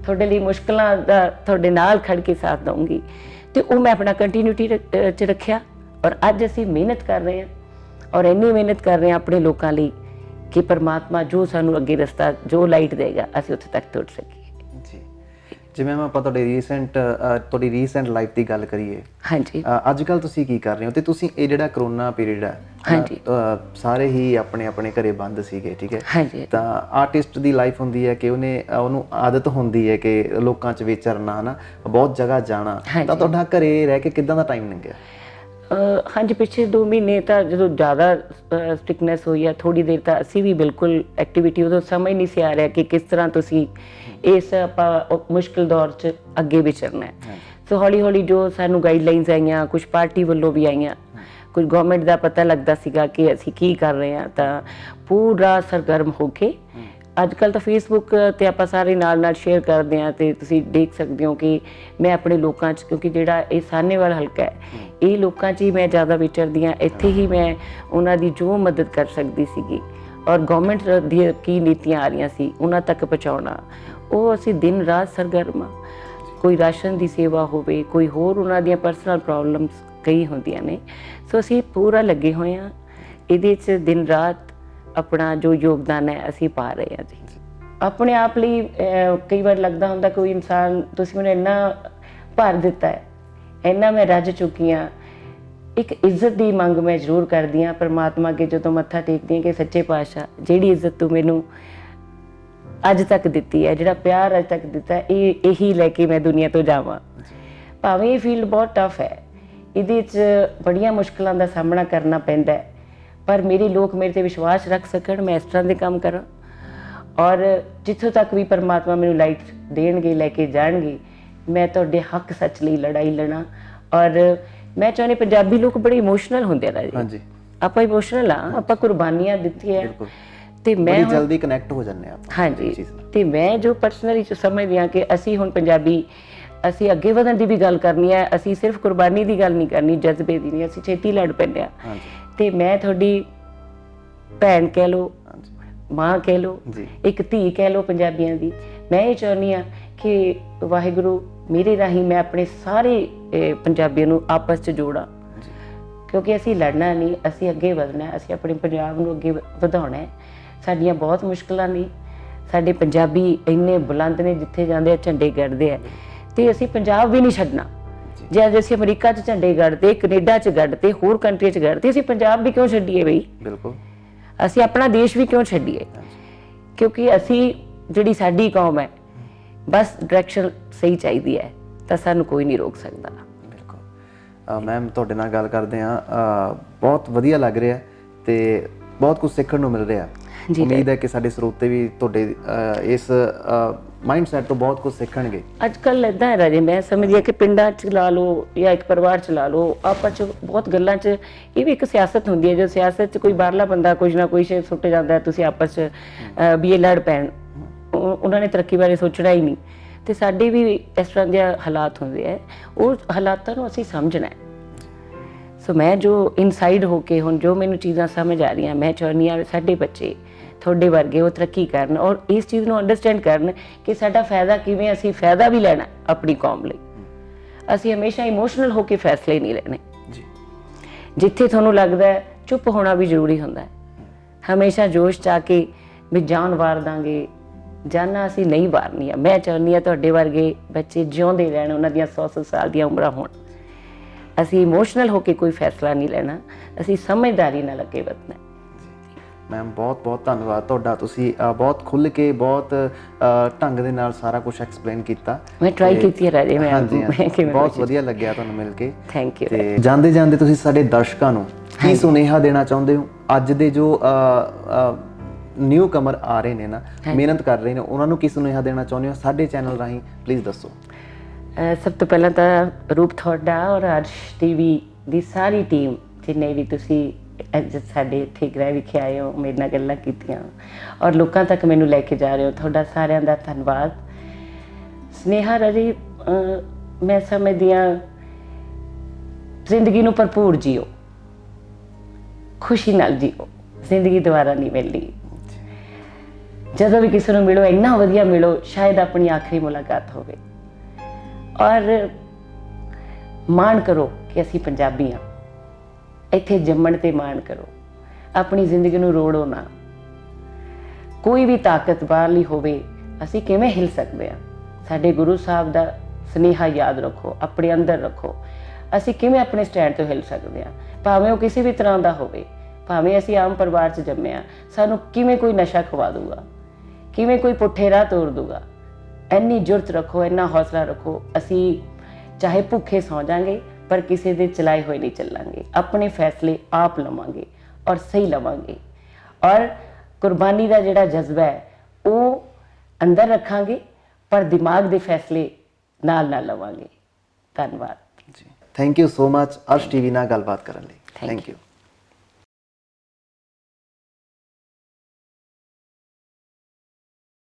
ਤੁਹਾਡੇ ਲਈ ਮੁਸ਼ਕਲਾਂ ਦਾ ਤੁਹਾਡੇ ਨਾਲ ਖੜ ਕੇ ਸਾਥ ਦਊਂਗੀ, ਤੇ ਉਹ ਮੈਂ ਆਪਣਾ ਕੰਟੀਨਿਊਟੀ ਚ ਰੱਖਿਆ ਔਰ ਅੱਜ ਅਸੀਂ ਮਿਹਨਤ ਕਰ ਰਹੇ ਹਾਂ ਔਰ ਇੰਨੀ ਮਿਹਨਤ ਕਰ ਰਹੇ ਹਾਂ ਆਪਣੇ ਲੋਕਾਂ ਲਈ ਕਿ ਪਰਮਾਤਮਾ ਜੋ ਸਾਨੂੰ ਅੱਗੇ ਰਸਤਾ ਜੋ ਲਾਈਟ ਦੇਗਾ ਅਸੀਂ ਉੱਥੇ ਤੱਕ ਤੁਰ ਸਕੀਏ ਜੀ। ਜਿਵੇਂ ਆਪਾਂ ਤੁਹਾਡੀ ਰੀਸੈਂਟ ਲਾਈਫ ਦੀ ਗੱਲ ਕਰੀਏ, ਹਾਂਜੀ, ਅੱਜ ਕੱਲ ਤੁਸੀਂ ਕੀ ਕਰ ਰਹੇ ਹੋ ਤੇ ਤੁਸੀਂ ਇਹ ਜਿਹੜਾ ਕਰੋਨਾ ਪੀਰੀਅਡ ਹੈ, ਹਾਂਜੀ, ਸਾਰੇ ਹੀ ਆਪਣੇ ਆਪਣੇ ਘਰੇ ਬੰਦ ਸੀਗੇ, ਠੀਕ ਹੈ, ਹਾਂਜੀ, ਤਾਂ ਆਰਟਿਸਟ ਦੀ ਲਾਈਫ ਹੁੰਦੀ ਹੈ ਕਿ ਉਹਨੂੰ ਆਦਤ ਹੁੰਦੀ ਹੈ ਕਿ ਲੋਕਾਂ 'ਚ ਵਿਚਰਨਾ, ਹਨਾ, ਬਹੁਤ ਜਗ੍ਹਾ ਜਾਣਾ, ਤਾਂ ਤੁਹਾਡਾ ਘਰੇ ਰਹਿ ਕੇ ਕਿੱਦਾਂ ਦਾ ਟਾਈਮ ਲੰਘਿਆ? ਹਾਂਜੀ, ਪਿਛਲੇ 2 ਮਹੀਨੇ ਤਾਂ ਜਦੋਂ ਜ਼ਿਆਦਾ ਸਟ੍ਰਿਕਨੈਸ ਹੋਈ ਹੈ, ਥੋੜੀ ਦੇਰ ਤਾਂ ਅਸੀਂ ਵੀ ਬਿਲਕੁਲ ਐਕਟੀਵਿਟੀ ਉਦੋਂ ਸਮਝ ਨਹੀਂ ਸੀ ਆ ਰਿਹਾ ਕਿ ਕਿਸ ਤਰ੍ਹਾਂ ਤੁਸੀਂ ਇਸ ਆਪਾਂ ਮੁਸ਼ਕਿਲ ਦੌਰ 'ਚ ਅੱਗੇ ਵਿਚਰਨਾ ਹੈ। ਸੋ ਹੌਲੀ ਹੌਲੀ ਜੋ ਸਾਨੂੰ ਗਾਈਡਲਾਈਨਸ ਆਈਆਂ, ਕੁਝ ਪਾਰਟੀ ਵੱਲੋਂ ਵੀ ਆਈਆਂ, ਕੁਝ ਗਵਰਨਮੈਂਟ ਦਾ ਪਤਾ ਲੱਗਦਾ ਸੀਗਾ ਕਿ ਅਸੀਂ ਕੀ ਕਰ ਰਹੇ ਹਾਂ, ਤਾਂ ਪੂਰਾ ਸਰਗਰਮ ਹੋ ਕੇ ਅੱਜ ਕੱਲ੍ਹ ਤਾਂ ਫੇਸਬੁੱਕ 'ਤੇ ਆਪਾਂ ਸਾਰੇ ਨਾਲ ਸ਼ੇਅਰ ਕਰਦੇ ਹਾਂ ਅਤੇ ਤੁਸੀਂ ਦੇਖ ਸਕਦੇ ਹੋ ਕਿ ਮੈਂ ਆਪਣੇ ਲੋਕਾਂ 'ਚ, ਕਿਉਂਕਿ ਜਿਹੜਾ ਇਹ ਸਾਹਨੇਵਾਲ ਹਲਕਾ ਹੈ, ਇਹ ਲੋਕਾਂ 'ਚ ਹੀ ਮੈਂ ਜ਼ਿਆਦਾ ਵਿਚਰਦੀ ਹਾਂ, ਇੱਥੇ ਹੀ ਮੈਂ ਉਹਨਾਂ ਦੀ ਜੋ ਮਦਦ ਕਰ ਸਕਦੀ ਸੀਗੀ ਔਰ ਗਵਰਨਮੈਂਟ ਦੀਆਂ ਕੀ ਨੀਤੀਆਂ ਆ ਰਹੀਆਂ ਸੀ ਉਹਨਾਂ ਤੱਕ ਪਹੁੰਚਾਉਣਾ, ਉਹ ਅਸੀਂ ਦਿਨ ਰਾਤ ਸਰਗਰਮ ਹਾਂ। ਕੋਈ ਰਾਸ਼ਨ ਦੀ ਸੇਵਾ ਹੋਵੇ, ਕੋਈ ਹੋਰ ਉਹਨਾਂ ਦੀਆਂ ਪਰਸਨਲ ਪ੍ਰੋਬਲਮਸ ਕਈ ਹੁੰਦੀਆਂ ਨੇ, ਸੋ ਅਸੀਂ ਪੂਰਾ ਲੱਗੇ ਹੋਏ ਹਾਂ ਇਹਦੇ 'ਚ, ਦਿਨ ਰਾਤ ਆਪਣਾ ਜੋ ਯੋਗਦਾਨ ਹੈ ਅਸੀਂ ਪਾ ਰਹੇ ਹਾਂ ਜੀ। ਆਪਣੇ ਆਪ ਲਈ ਕਈ ਵਾਰ ਲੱਗਦਾ ਹੁੰਦਾ ਕੋਈ ਇਨਸਾਨ, ਤੁਸੀਂ ਮੈਨੂੰ ਇੰਨਾ ਭਰ ਦਿੱਤਾ ਹੈ, ਇੰਨਾ ਮੈਂ ਰੱਜ ਚੁੱਕੀ ਹਾਂ, ਇੱਕ ਇੱਜ਼ਤ ਦੀ ਮੰਗ ਮੈਂ ਜ਼ਰੂਰ ਕਰਦੀ ਹਾਂ ਪਰਮਾਤਮਾ ਅੱਗੇ ਜਦੋਂ ਮੱਥਾ ਟੇਕਦੀ ਹਾਂ ਕਿ ਸੱਚੇ ਪਾਤਸ਼ਾਹ ਜਿਹੜੀ ਇੱਜ਼ਤ ਤੂੰ ਮੈਨੂੰ ਅੱਜ ਤੱਕ ਦਿੱਤੀ ਹੈ, ਜਿਹੜਾ ਪਿਆਰ ਅੱਜ ਤੱਕ ਦਿੱਤਾ, ਇਹੀ ਲੈ ਕੇ ਮੈਂ ਦੁਨੀਆ ਤੋਂ ਜਾਵਾਂ। ਭਾਵੇਂ ਇਹ ਫੀਲਡ ਬਹੁਤ ਟਫ ਹੈ, ਇਹਦੇ 'ਚ ਬੜੀਆਂ ਮੁਸ਼ਕਲਾਂ ਦਾ ਸਾਹਮਣਾ ਕਰਨਾ ਪੈਂਦਾ ਹੈ, ਪਰ ਮੇਰੇ ਲੋਕ ਮੇਰੇ 'ਤੇ ਵਿਸ਼ਵਾਸ ਰੱਖ ਸਕਣ, ਮੈਂ ਇਸ ਤਰ੍ਹਾਂ ਦੇ ਕੰਮ ਕਰਾਂ ਔਰ ਜਿੱਥੋਂ ਤੱਕ ਵੀ ਪਰਮਾਤਮਾ ਮੈਨੂੰ ਲਾਈਟ ਦੇਣਗੇ, ਲੈ ਕੇ ਜਾਣਗੇ, ਮੈਂ ਤੁਹਾਡੇ ਹੱਕ ਸੱਚ ਲਈ ਲੜਾਈ ਲੜਾਂ। ਔਰ ਮੈਂ ਚਾਹੁੰਦੀ, ਪੰਜਾਬੀ ਲੋਕ ਬੜੇ ਇਮੋਸ਼ਨਲ ਹੁੰਦੇ ਆ ਰਾਜੇ, ਆਪਾਂ ਇਮੋਸ਼ਨਲ ਆ, ਆਪਾਂ ਕੁਰਬਾਨੀਆਂ ਦਿੱਤੀਆਂ ਤੇ ਮੈਂ ਜਲਦੀ ਕਨੈਕਟ ਹੋ ਜਾਂਦੇ ਆ। ਹਾਂਜੀ, ਤੇ ਮੈਂ ਜੋ ਪਰਸਨਲੀ ਸਮਝਦੀ ਹਾਂ ਕਿ ਅਸੀਂ ਹੁਣ ਪੰਜਾਬੀ, ਅਸੀਂ ਅੱਗੇ ਵਧਣ ਦੀ ਵੀ ਗੱਲ ਕਰਨੀ ਹੈ, ਅਸੀਂ ਸਿਰਫ ਕੁਰਬਾਨੀ ਦੀ ਗੱਲ ਨਹੀਂ ਕਰਨੀ, ਜਜ਼ਬੇ ਦੀ ਨਹੀਂ, ਅਸੀਂ ਛੇਤੀ ਲੜ ਪੈਂਦੇ ਹਾਂ। ਤੇ ਮੈਂ ਤੁਹਾਡੀ ਭੈਣ ਕਹਿ ਲਓ, ਮਾਂ ਕਹਿ ਲਓ, ਇੱਕ ਧੀ ਕਹਿ ਲਓ ਪੰਜਾਬੀਆਂ ਦੀ, ਮੈਂ ਇਹ ਚਾਹੁੰਦੀ ਹਾਂ ਕਿ ਵਾਹਿਗੁਰੂ ਮੇਰੇ ਰਾਹੀਂ ਮੈਂ ਆਪਣੇ ਸਾਰੇ ਪੰਜਾਬੀਆਂ ਨੂੰ ਆਪਸ 'ਚ ਜੋੜਾਂ, ਕਿਉਂਕਿ ਅਸੀਂ ਲੜਨਾ ਨਹੀਂ, ਅਸੀਂ ਅੱਗੇ ਵਧਣਾ, ਅਸੀਂ ਆਪਣੇ ਪੰਜਾਬ ਨੂੰ ਅੱਗੇ ਵਧਾਉਣਾ ਹੈ। ਸਾਡੀਆਂ ਬਹੁਤ ਮੁਸ਼ਕਲਾਂ ਨੇ, ਸਾਡੇ ਪੰਜਾਬੀ ਇੰਨੇ ਬੁਲੰਦ ਨੇ, ਜਿੱਥੇ ਜਾਂਦੇ ਆ ਝੰਡੇ ਗੱਡਦੇ ਆ, ਤੇ ਅਸੀਂ ਪੰਜਾਬ ਵੀ ਨਹੀਂ ਛੱਡਣਾ। ਜੇ ਅੱਜ ਅਸੀਂ ਅਮਰੀਕਾ 'ਚ ਝੰਡੇ ਗੱਡਦੇ, ਕੈਨੇਡਾ 'ਚ ਗੱਡਦੇ, ਹੋਰ ਕੰਟਰੀ 'ਚ ਗੱਡਦੇ, ਅਸੀਂ ਪੰਜਾਬ ਵੀ ਕਿਉਂ ਛੱਡੀਏ ਬਈ? ਬਿਲਕੁਲ, ਅਸੀਂ ਆਪਣਾ ਦੇਸ਼ ਵੀ ਕਿਉਂ ਛੱਡੀਏ? ਕਿਉਂਕਿ ਅਸੀਂ, ਜਿਹੜੀ ਸਾਡੀ ਕੌਮ ਹੈ, ਬਸ ਡਾਇਰੈਕਸ਼ਨ ਸਹੀ ਚਾਹੀਦੀ ਹੈ, ਤਾਂ ਸਾਨੂੰ ਕੋਈ ਨਹੀਂ ਰੋਕ ਸਕਦਾ। ਬਿਲਕੁਲ ਮੈਮ, ਤੁਹਾਡੇ ਨਾਲ ਗੱਲ ਕਰਦੇ ਹਾਂ, ਬਹੁਤ ਵਧੀਆ ਲੱਗ ਰਿਹਾ ਤੇ ਬਹੁਤ ਕੁਝ ਸਿੱਖਣ ਨੂੰ ਮਿਲ ਰਿਹਾ। ਉਮੀਦ ਹੈ ਕਿ ਸਾਡੇ ਸਰੋਤੇ ਵੀ ਤੁਹਾਡੇ ਇਸ ਮਾਈਂਡਸੈਟ ਤੋਂ ਬਹੁਤ ਕੁਝ ਸਿੱਖਣਗੇ। ਅੱਜ ਕੱਲ੍ਹ ਇੱਦਾਂ ਹੈ ਰਾਜੇ, ਮੈਂ ਸਮਝਦੀ ਹਾਂ ਕਿ ਪਿੰਡਾਂ 'ਚ ਲਾ ਲਓ ਜਾਂ ਇੱਕ ਪਰਿਵਾਰ 'ਚ ਲਾ ਲਓ, ਆਪਾਂ 'ਚ ਬਹੁਤ ਗੱਲਾਂ 'ਚ ਇਹ ਵੀ ਇੱਕ ਸਿਆਸਤ ਹੁੰਦੀ ਹੈ। ਜੋ ਸਿਆਸਤ 'ਚ ਕੋਈ ਬਾਹਰਲਾ ਬੰਦਾ ਕੁਝ ਨਾ ਕੁਝ ਸੁੱਟ ਜਾਂਦਾ, ਤੁਸੀਂ ਆਪਸ 'ਚ ਵੀ ਇਹ ਲੜ ਪੈਣ, ਉਹਨਾਂ ਨੇ ਤਰੱਕੀ ਬਾਰੇ ਸੋਚਣਾ ਹੀ ਨਹੀਂ। ਤੇ ਸਾਡੇ ਵੀ ਇਸ ਤਰ੍ਹਾਂ ਦੇ ਹਾਲਾਤ ਹੁੰਦੇ ਹੈ, ਉਹ ਹਾਲਾਤਾਂ ਨੂੰ ਅਸੀਂ ਸਮਝਣਾ ਹੈ। ਸੋ ਮੈਂ ਜੋ ਇਨਸਾਈਡ ਹੋ ਕੇ ਹੁਣ ਜੋ ਮੈਨੂੰ ਚੀਜ਼ਾਂ ਸਮਝ ਆ ਰਹੀਆਂ, ਮੈਂ ਚਾਹੁੰਦੀ ਹਾਂ ਸਾਡੇ ਬੱਚੇ ਤੁਹਾਡੇ ਵਰਗੇ ਉਹ ਤਰੱਕੀ ਕਰਨ ਔਰ ਇਸ ਚੀਜ਼ ਨੂੰ ਅੰਡਰਸਟੈਂਡ ਕਰਨ ਕਿ ਸਾਡਾ ਫਾਇਦਾ ਕਿਵੇਂ, ਅਸੀਂ ਫਾਇਦਾ ਵੀ ਲੈਣਾ ਆਪਣੀ ਕੌਮ ਲਈ। ਅਸੀਂ ਹਮੇਸ਼ਾ ਇਮੋਸ਼ਨਲ ਹੋ ਕੇ ਫੈਸਲੇ ਨਹੀਂ ਲੈਣੇ। ਜਿੱਥੇ ਤੁਹਾਨੂੰ ਲੱਗਦਾ ਹੈ ਚੁੱਪ ਹੋਣਾ ਵੀ ਜ਼ਰੂਰੀ ਹੁੰਦਾ ਹੈ, ਹਮੇਸ਼ਾ ਜੋਸ਼ 'ਚ ਆ ਕੇ ਵੀ ਜਾਨ ਵਾਰ ਦਾਂਗੇ, ਜਾਨਾਂ ਅਸੀਂ ਨਹੀਂ ਵਾਰਨੀਆਂ। ਮੈਂ ਚਾਹੁੰਦੀ ਹਾਂ ਤੁਹਾਡੇ ਵਰਗੇ ਬੱਚੇ ਜਿਉਂਦੇ ਰਹਿਣ, ਉਹਨਾਂ ਦੀਆਂ 100 ਸਾਲ ਦੀਆਂ ਉਮਰਾਂ ਹੋਣ। ਅਸੀਂ ਇਮੋਸ਼ਨਲ ਹੋ ਕੇ ਕੋਈ ਫੈਸਲਾ ਨਹੀਂ ਲੈਣਾ, ਅਸੀਂ ਸਮਝਦਾਰੀ ਨਾਲ ਅੱਗੇ ਵਧਣਾ। ਮੈਮ, ਬਹੁਤ ਬਹੁਤ ਧੰਨਵਾਦ ਤੁਹਾਡਾ, ਤੁਸੀਂ ਬਹੁਤ ਖੁੱਲ੍ਹ ਕੇ, ਬਹੁਤ ਢੰਗ ਦੇ ਨਾਲ ਸਾਰਾ ਕੁਝ ਐਕਸਪਲੇਨ ਕੀਤਾ। ਮੈਂ ਟਰਾਈ ਕੀਤੀ ਹੈ ਰਾਜੇ, ਮੈਂ ਬਹੁਤ ਵਧੀਆ ਲੱਗਿਆ ਤੁਹਾਨੂੰ ਮਿਲ ਕੇ। Thank you. ਤੇ ਜਾਂਦੇ ਜਾਂਦੇ ਤੁਸੀਂ ਸਾਡੇ ਦਰਸ਼ਕਾਂ ਨੂੰ ਕੀ ਸੁਨੇਹਾ ਦੇਣਾ ਚਾਹੁੰਦੇ ਹੋ? ਅੱਜ ਦੇ ਜੋ ਨਿਊ ਕਮਰ ਆ ਰਹੇ ਨੇ ਨਾ, ਮਿਹਨਤ ਕਰ ਰਹੇ ਨੇ, ਉਹਨਾਂ ਨੂੰ ਕੀ ਸੁਨੇਹਾ ਦੇਣਾ ਚਾਹੁੰਦੇ ਹੋ ਸਾਡੇ ਚੈਨਲ ਰਾਹੀਂ? ਪਲੀਜ਼ ਦੱਸੋ। ਸਭ ਤੋਂ ਪਹਿਲਾਂ ਤਾਂ ਰੂਪ ਤੁਹਾਡਾ ਔਰ ਆਰਸ਼ ਟੀਵੀ ਦੀ ਸਾਰੀ ਟੀਮ, ਜਿੰਨੇ ਵੀ ਤੁਸੀਂ ਅੱਜ ਸਾਡੇ ਇੱਥੇ ਗ੍ਰਹਿ ਵਿਖੇ ਆਏ ਹੋ, ਮੇਰੇ ਨਾਲ ਗੱਲਾਂ ਕੀਤੀਆਂ ਔਰ ਲੋਕਾਂ ਤੱਕ ਮੈਨੂੰ ਲੈ ਕੇ ਜਾ ਰਹੇ ਹੋ, ਤੁਹਾਡਾ ਸਾਰਿਆਂ ਦਾ ਧੰਨਵਾਦ। ਸੁਨੇਹਾ ਰਾਜੀ, ਮੈਂ ਸਮਝਦੀ ਹਾਂ ਜ਼ਿੰਦਗੀ ਨੂੰ ਭਰਪੂਰ ਜੀਓ, ਖੁਸ਼ੀ ਨਾਲ ਜੀਓ, ਜ਼ਿੰਦਗੀ ਦੁਬਾਰਾ ਨਹੀਂ ਮਿਲਣੀ। ਜਦੋਂ ਵੀ ਕਿਸੇ ਨੂੰ ਮਿਲੋ, ਇੰਨਾ ਵਧੀਆ ਮਿਲੋ, ਸ਼ਾਇਦ ਆਪਣੀ ਆਖਰੀ ਮੁਲਾਕਾਤ ਹੋਵੇ। ਔਰ ਮਾਣ ਕਰੋ ਕਿ ਅਸੀਂ ਪੰਜਾਬੀ ਹਾਂ। ਇੱਥੇ ਜੰਮਣ ਤੇ ਮਾਣ ਕਰੋ, ਆਪਣੀ ਜ਼ਿੰਦਗੀ ਨੂੰ ਰੋੜੋ ਨਾ। ਕੋਈ ਵੀ ਤਾਕਤ ਬਾਹਰਲੀ ਹੋਵੇ, ਅਸੀਂ ਕਿਵੇਂ ਹਿਲ ਸਕਦੇ ਹਾਂ? ਸਾਡੇ ਗੁਰੂ ਸਾਹਿਬ ਦਾ ਸੁਨੇਹਾ ਯਾਦ ਰੱਖੋ, ਆਪਣੇ ਅੰਦਰ ਰੱਖੋ। ਅਸੀਂ ਕਿਵੇਂ ਆਪਣੇ ਸਟੈਂਡ ਤੋਂ ਹਿਲ ਸਕਦੇ ਹਾਂ? ਭਾਵੇਂ ਉਹ ਕਿਸੇ ਵੀ ਤਰ੍ਹਾਂ ਦਾ ਹੋਵੇ, ਭਾਵੇਂ ਅਸੀਂ ਆਮ ਪਰਿਵਾਰ 'ਚ ਜੰਮੇ ਹਾਂ, ਸਾਨੂੰ ਕਿਵੇਂ ਕੋਈ ਨਸ਼ਾ ਖਵਾ ਦੂਗਾ, ਕਿਵੇਂ ਕੋਈ ਪੁੱਠੇ ਰਾਹ ਤੋਰ ਦੂਗਾ। ਇੰਨੀ ਜੁਰਤ ਰੱਖੋ, ਇੰਨਾ ਹੌਸਲਾ ਰੱਖੋ। ਅਸੀਂ ਚਾਹੇ ਭੁੱਖੇ ਸੌਂ ਜਾਵਾਂਗੇ ਪਰ ਕਿਸੇ ਦੇ ਚਲਾਏ ਹੋਏ ਨਹੀਂ ਚੱਲਾਂਗੇ। ਆਪਣੇ ਫੈਸਲੇ ਆਪ ਲਵਾਂਗੇ ਔਰ ਸਹੀ ਲਵਾਂਗੇ, ਔਰ ਕੁਰਬਾਨੀ ਦਾ ਜਿਹੜਾ ਜਜ਼ਬਾ ਹੈ ਉਹ ਅੰਦਰ ਰੱਖਾਂਗੇ, ਪਰ ਦਿਮਾਗ ਦੇ ਫੈਸਲੇ ਨਾਲ ਨਾਲ ਲਵਾਂਗੇ। ਧੰਨਵਾਦ ਜੀ, thank you so much Arsh TV ਨਾਲ ਗੱਲਬਾਤ ਕਰਨ ਲਈ। Thank you.